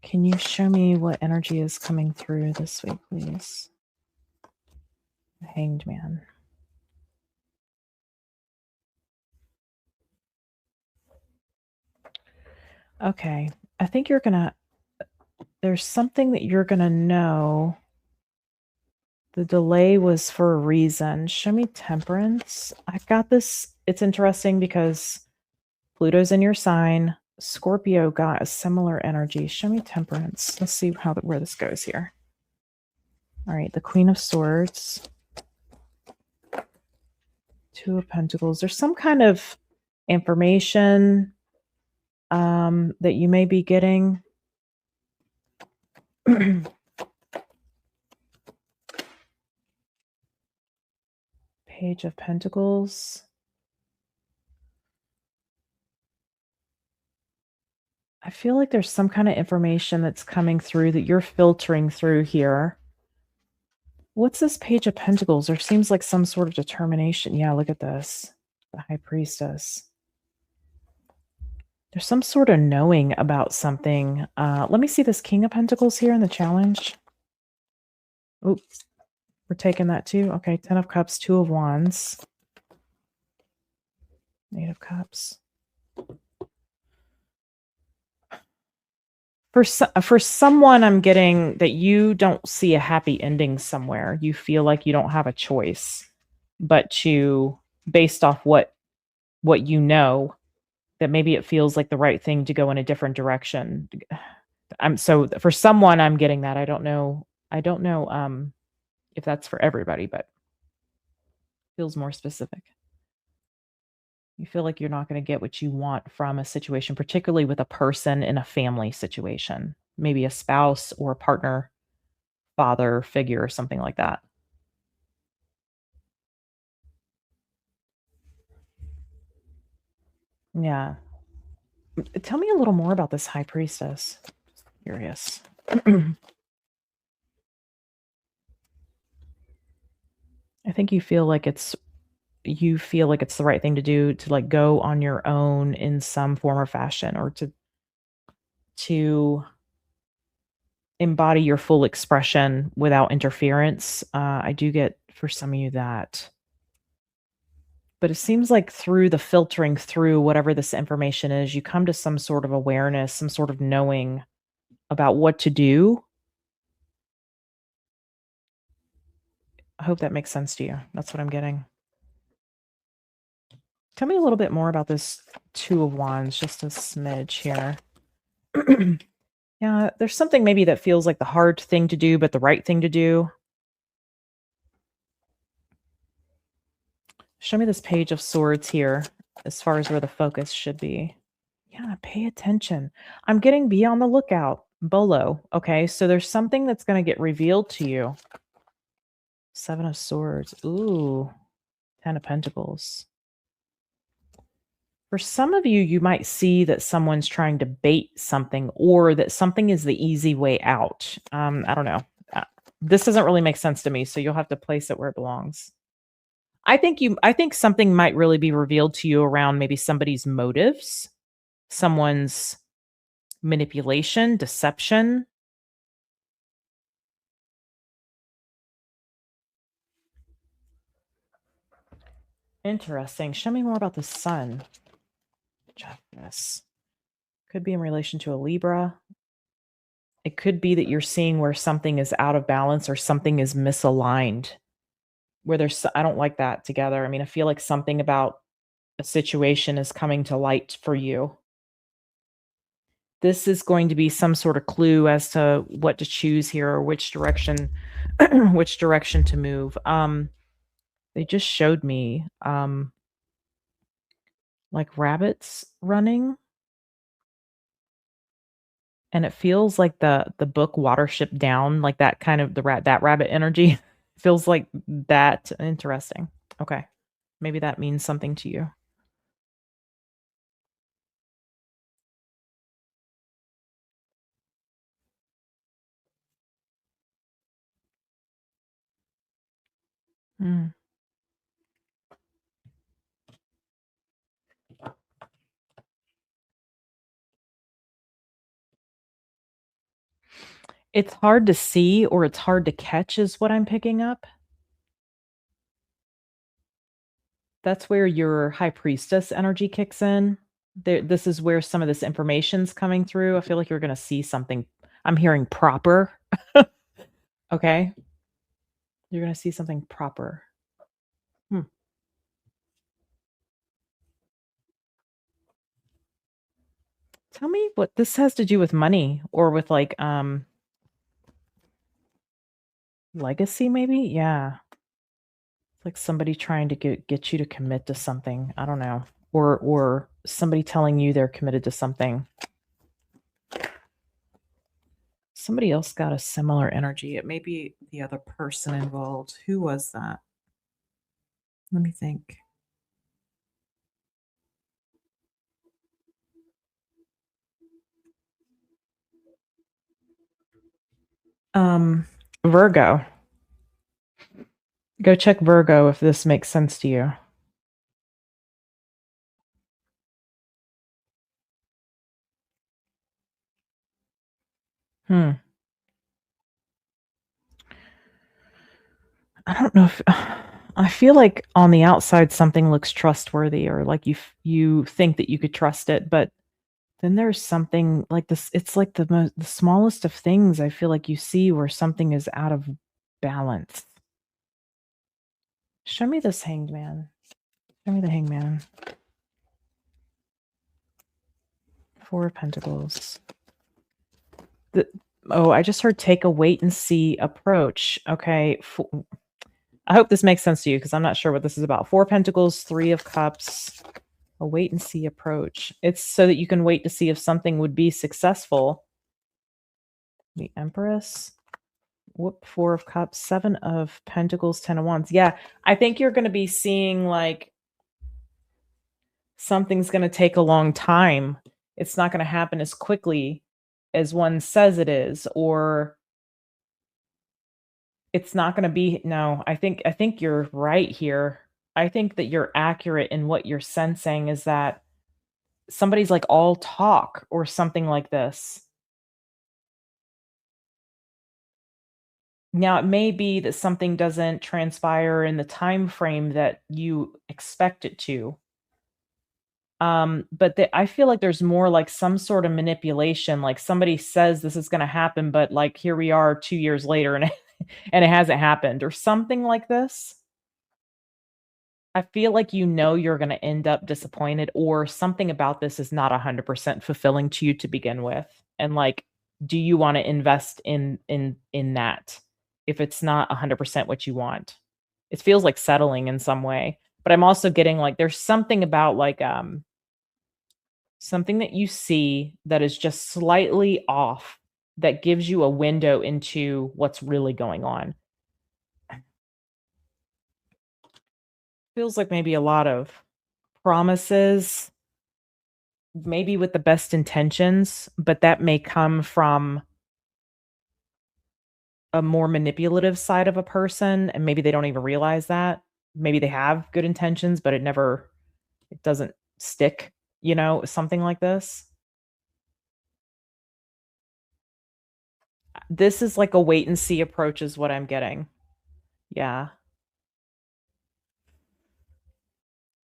Can you show me what energy is coming through this week, please? The Hanged Man. Okay, I think you're gonna there's something that you're going to know. The delay was for a reason. Show me Temperance. I got this. It's interesting because Pluto's in your sign. Scorpio got a similar energy. Show me Temperance. Let's see where this goes here. All right, the Queen of Swords. Two of Pentacles. There's some kind of information that you may be getting. Page of Pentacles. I feel like there's some kind of information that's coming through that you're filtering through here. What's this Page of Pentacles? There seems like some sort of determination. Yeah, look at this. The High Priestess. There's some sort of knowing about something. Let me see this King of Pentacles here in the challenge. Oh, we're taking that too. Okay, 10 of Cups, 2 of Wands. 8 of Cups. For someone, I'm getting that you don't see a happy ending somewhere. You feel like you don't have a choice, but based off what you know, that maybe it feels like the right thing to go in a different direction. So for someone, I'm getting that. I don't know if that's for everybody, but feels more specific. You feel like you're not going to get what you want from a situation, particularly with a person in a family situation, maybe a spouse or a partner, father figure, or something like that. Yeah. Tell me a little more about this High Priestess. Just curious. I think you feel like it's the right thing to do, to like go on your own in some form or fashion, or to embody your full expression without interference. I do get for some of you that. But it seems like through the filtering through whatever this information is, you come to some sort of awareness, some sort of knowing about what to do. I hope that makes sense to you. That's what I'm getting. Tell me a little bit more about this Two of Wands, just a smidge here. Yeah, there's something maybe that feels like the hard thing to do, but the right thing to do. Show me this Page of Swords here, as far as where the focus should be. Yeah, pay attention. I'm getting be on the lookout. Bolo. Okay, so there's something that's going to get revealed to you. 7 of Swords. Ooh. 10 of Pentacles. For some of you, you might see that someone's trying to bait something, or that something is the easy way out. I don't know. This doesn't really make sense to me, so you'll have to place it where it belongs. I think something might really be revealed to you around maybe somebody's motives, someone's manipulation, deception. Interesting. Show me more about the sun. Yes. Could be in relation to a Libra. It could be that you're seeing where something is out of balance or something is misaligned. I don't like that together. I mean, I feel like something about a situation is coming to light for you. This is going to be some sort of clue as to what to choose here, or which direction to move. They just showed me like rabbits running. And it feels like the book Watership Down, like that kind of that rabbit energy feels like that. Interesting. Okay. Maybe that means something to you. Mm. It's hard to see, or it's hard to catch, is what I'm picking up. That's where your High Priestess energy kicks in. This is where some of this information's coming through. I feel like you're going to see something. I'm hearing proper. Okay. You're going to see something proper. Tell me what this has to do with money or with like legacy maybe? Yeah. Like somebody trying to get you to commit to something. I don't know. Or somebody telling you they're committed to something. Somebody else got a similar energy. It may be the other person involved. Who was that? Let me think. Virgo. Go check Virgo if this makes sense to you. I don't know if I feel like on the outside something looks trustworthy or like you think that you could trust it, but then there's something like this. It's like the smallest of things. I feel like you see where something is out of balance. Show me this hanged man. Show me the hangman. 4 of Pentacles. I just heard take a wait and see approach. Okay. I hope this makes sense to you because I'm not sure what this is about. 4 Pentacles, 3 of Cups, a wait and see approach. It's so that you can wait to see if something would be successful. The Empress. Whoop, 4 of Cups, 7 of Pentacles, 10 of Wands. Yeah, I think you're going to be seeing like something's going to take a long time. It's not going to happen as quickly as one says it is, or it's not going to be. No, I think you're right here. I think that you're accurate in what you're sensing is that somebody's like all talk or something like this. Now, it may be that something doesn't transpire in the time frame that you expect it to. But I feel like there's more like some sort of manipulation, like somebody says this is going to happen, but like here we are 2 years later and and it hasn't happened or something like this. I feel like you're going to end up disappointed or something about this is not 100% fulfilling to you to begin with. And like, do you want to invest in that if it's not 100% what you want? It feels like settling in some way. But I'm also getting like there's something about like something that you see that is just slightly off that gives you a window into what's really going on. Feels like maybe a lot of promises, maybe with the best intentions, but that may come from a more manipulative side of a person, and maybe they don't even realize that. Maybe they have good intentions, but it doesn't stick, something like this. This is like a wait and see approach is what I'm getting. Yeah.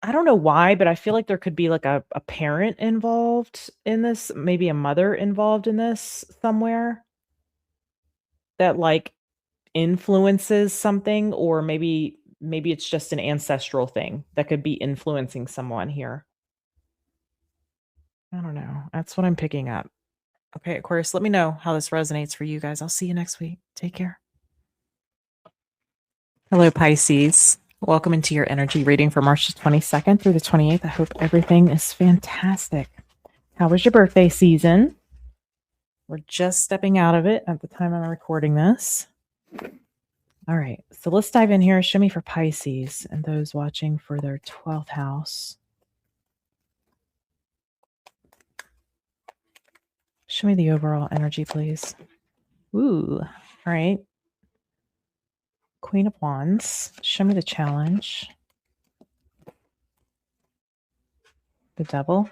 I don't know why, but I feel like there could be like a parent involved in this, maybe a mother involved in this somewhere that like influences something, or maybe it's just an ancestral thing that could be influencing someone here. I don't know. That's what I'm picking up. Okay, Aquarius, let me know how this resonates for you guys. I'll see you next week. Take care. Hello, Pisces. Welcome into your energy reading for March 22nd through the 28th. I hope everything is fantastic. How was your birthday season? We're just stepping out of it at the time I'm recording this. All right, so let's dive in here. Show me for Pisces and those watching for their 12th house. Show me the overall energy, please. Ooh, all right. Queen of Wands. Show me the challenge. The Devil.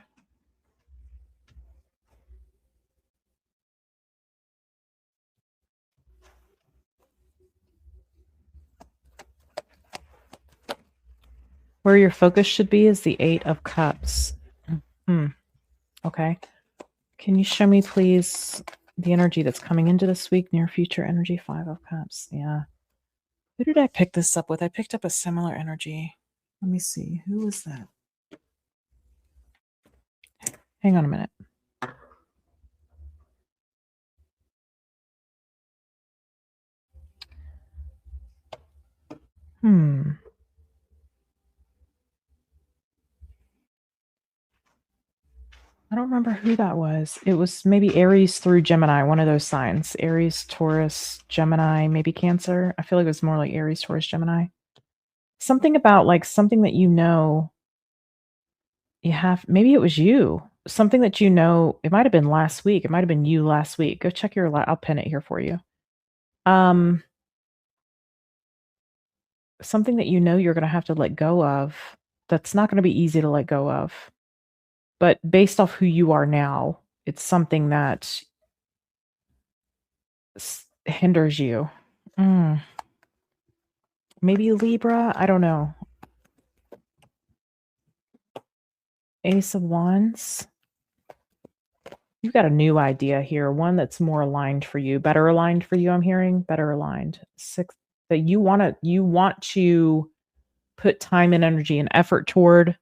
Where your focus should be is the 8 of Cups. Okay. Can you show me, please, the energy that's coming into this week, near future energy, 5 of Cups. Yeah. Who did I pick this up with? I picked up a similar energy. Let me see. Who was that? Hang on a minute. I don't remember who that was. It was maybe Aries through Gemini, one of those signs. Aries, Taurus, Gemini, maybe Cancer. I feel like it was more like Aries, Taurus, Gemini. Something about like something that you have, maybe it was you. Something that it might have been last week. It might have been you last week. Go check I'll pin it here for you. Something that you're going to have to let go of. That's not going to be easy to let go of. But based off who you are now, it's something that hinders you. Maybe Libra? I don't know. Ace of Wands. You've got a new idea here, one that's more aligned for you, better aligned for you, I'm hearing. Better aligned. 6, that you want to put time and energy and effort toward.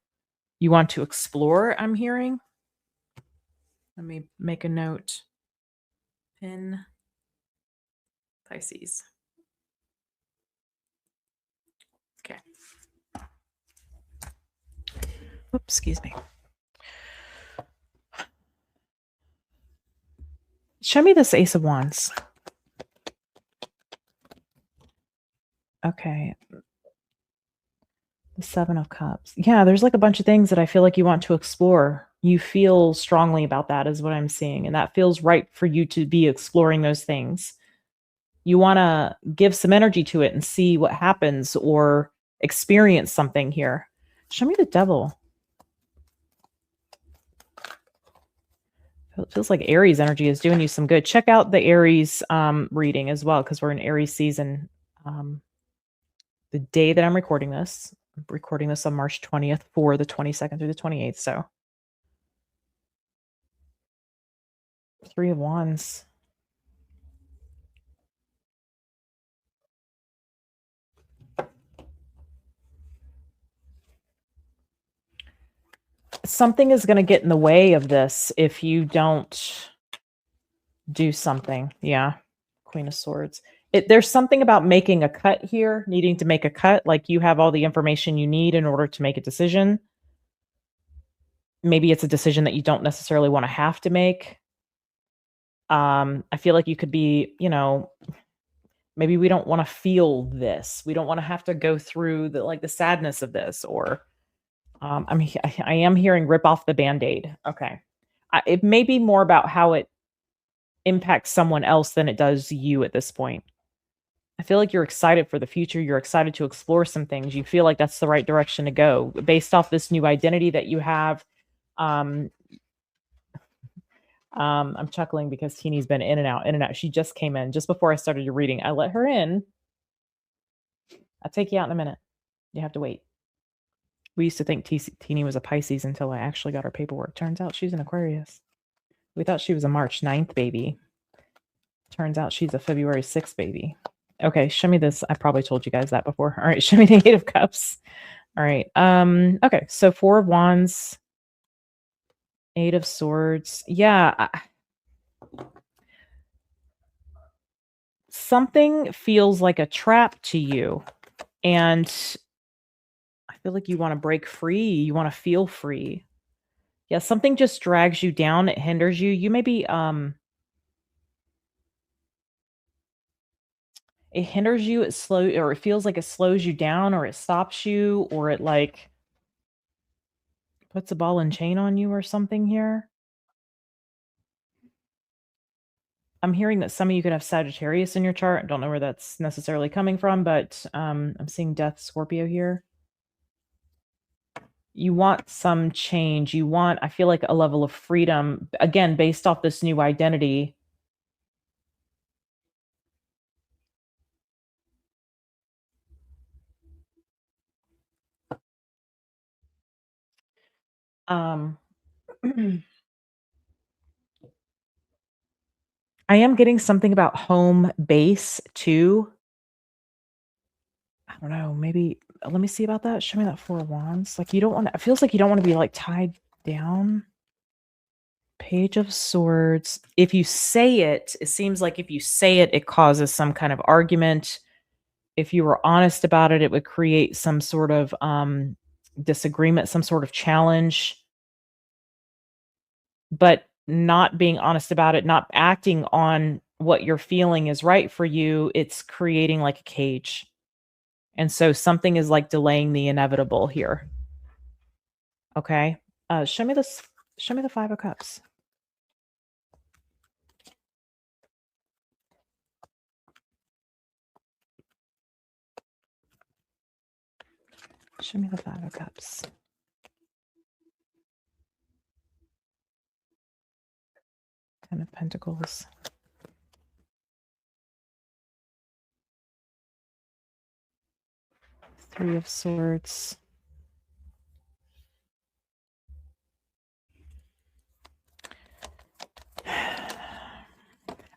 You want to explore, I'm hearing. Let me make a note. Pin Pisces. Okay. Oops, excuse me. Show me this Ace of Wands. Okay. The 7 of Cups. Yeah, there's like a bunch of things that I feel like you want to explore. You feel strongly about that is what I'm seeing. And that feels right for you to be exploring those things. You want to give some energy to it and see what happens or experience something here. Show me the Devil. It feels like Aries energy is doing you some good. Check out the Aries reading as well, because we're in Aries season. The day that I'm recording this on March 20th for the 22nd through the 28th. So 3 of Wands. Something is going to get in the way of this if you don't do something. Yeah. Queen of Swords. There's something about making a cut here, needing to make a cut. Like you have all the information you need in order to make a decision. Maybe it's a decision that you don't necessarily want to have to make. I feel like you could be, maybe we don't want to feel this. We don't want to have to go through the sadness of this, or I am hearing rip off the Band-Aid. Okay. It may be more about how it impacts someone else than it does you at this point. I feel like you're excited for the future. You're excited to explore some things. You feel like that's the right direction to go based off this new identity that you have. I'm chuckling because Teeny's been in and out. She just came in just before I started your reading. I let her in. I'll take you out in a minute. You have to wait. We used to think Teeny was a Pisces until I actually got her paperwork. Turns out she's an Aquarius. We thought she was a March 9th baby. Turns out she's a February 6th baby. Okay, show me this. I probably told you guys that before. All right, show me the 8 of Cups. All right. Okay, so 4 of Wands, 8 of Swords. Yeah. Something feels like a trap to you. And I feel like you want to break free. You want to feel free. Yeah, something just drags you down. It hinders you. You may be it hinders you, it feels like it slows you down, or it stops you, or it like puts a ball and chain on you or something here. I'm hearing that some of you could have Sagittarius in your chart. I don't know where that's necessarily coming from, but I'm seeing Death Scorpio here. You want some change. I feel like a level of freedom, again, based off this new identity. I am getting something about home base too. I don't know, maybe let me see about that. Show me that 4 of Wands. Like, you don't wanna it feels like you don't wanna be, like, tied down. Page of Swords. If you say it, it seems like if you say it, it causes some kind of argument. If you were honest about it, it would create some sort of, disagreement, some sort of challenge. But not being honest about it, not acting on what you're feeling is right for you, it's creating like a cage. And so something is like delaying the inevitable here. Okay. Show me this. Show me the 5 of Cups. Show me the 5 of Cups. Ten of Pentacles. Three of Swords.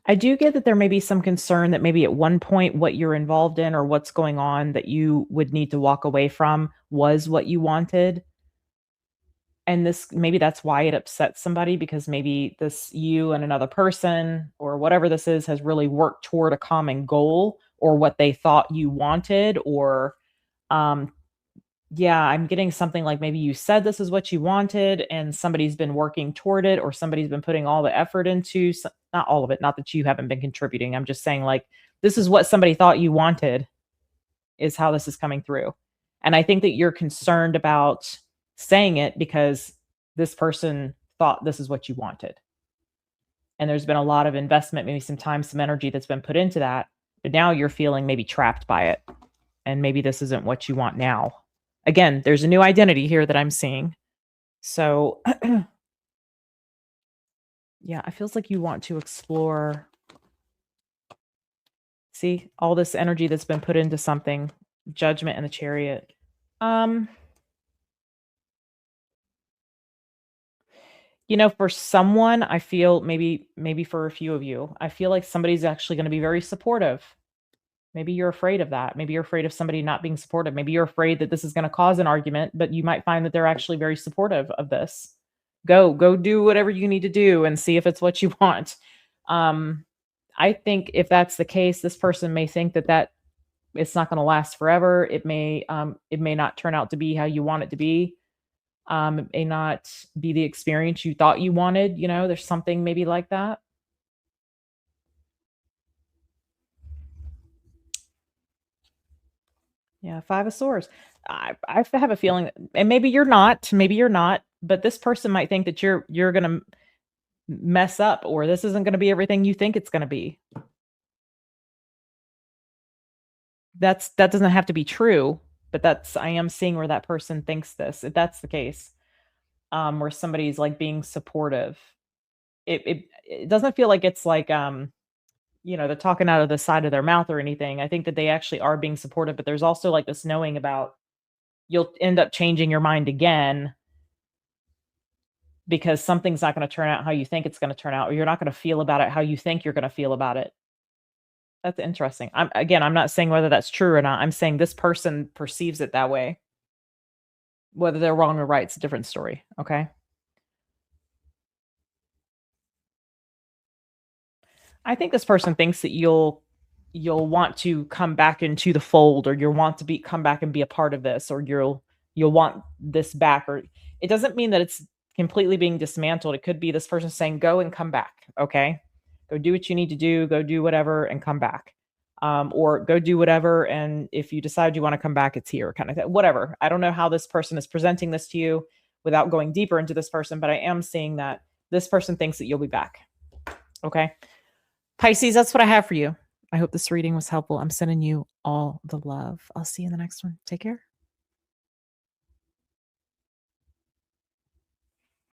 I do get that there may be some concern that maybe at one point what you're involved in or what's going on that you would need to walk away from was what you wanted. And this maybe that's why it upsets somebody because maybe this you and another person or whatever this is has really worked toward a common goal or what they thought you wanted or um yeah, I'm getting something like maybe you said this is what you wanted and somebody's been working toward it or somebody's been putting all the effort into not all of it, not that you haven't been contributing. I'm just saying like this is what somebody thought you wanted is how this is coming through. And I think that you're concerned about saying it because this person thought this is what you wanted. And there's been a lot of investment, maybe some time, some energy that's been put into that. But now you're feeling maybe trapped by it. And maybe this isn't what you want now. Again, there's a new identity here that I'm seeing. So, yeah, it feels like you want to explore. See, all this energy that's been put into something, Judgment and the Chariot. You know, for someone, I feel maybe for a few of you, I feel like somebody's actually going to be very supportive. Maybe you're afraid of that. Maybe you're afraid of somebody not being supportive. Maybe you're afraid that this is going to cause an argument, but you might find that they're actually very supportive of this. Go do whatever you need to do and see if it's what you want. I think if that's the case, this person may think that it's not going to last forever. It may not turn out to be how you want it to be. It may not be the experience you thought you wanted. You know, there's something maybe like that. Yeah, 5 of Swords. I have a feeling that and maybe you're not, but this person might think that you're gonna mess up or this isn't gonna be everything you think it's gonna be. That doesn't have to be true, but I am seeing where that person thinks this, if that's the case, where somebody's, like, being supportive. It doesn't feel like it's like, you know, they're talking out of the side of their mouth or anything. I think that they actually are being supportive, but there's also, like, this knowing about you'll end up changing your mind again because something's not gonna turn out how you think it's gonna turn out, or you're not gonna feel about it how you think you're gonna feel about it. That's interesting. I'm not saying whether that's true or not. I'm saying this person perceives it that way. Whether they're wrong or right, it's a different story, okay? I think this person thinks that you'll want to come back into the fold or you'll want to be come back and be a part of this or you'll want this back or it doesn't mean that it's completely being dismantled. It could be this person saying go and come back, okay? Go do what you need to do, go do whatever and come back. Or go do whatever and if you decide you want to come back it's here kind of thing. Whatever. I don't know how this person is presenting this to you without going deeper into this person, but I am seeing that this person thinks that you'll be back. Okay? Pisces, that's what I have for you. I hope this reading was helpful. I'm sending you all the love. I'll see you in the next one. Take care.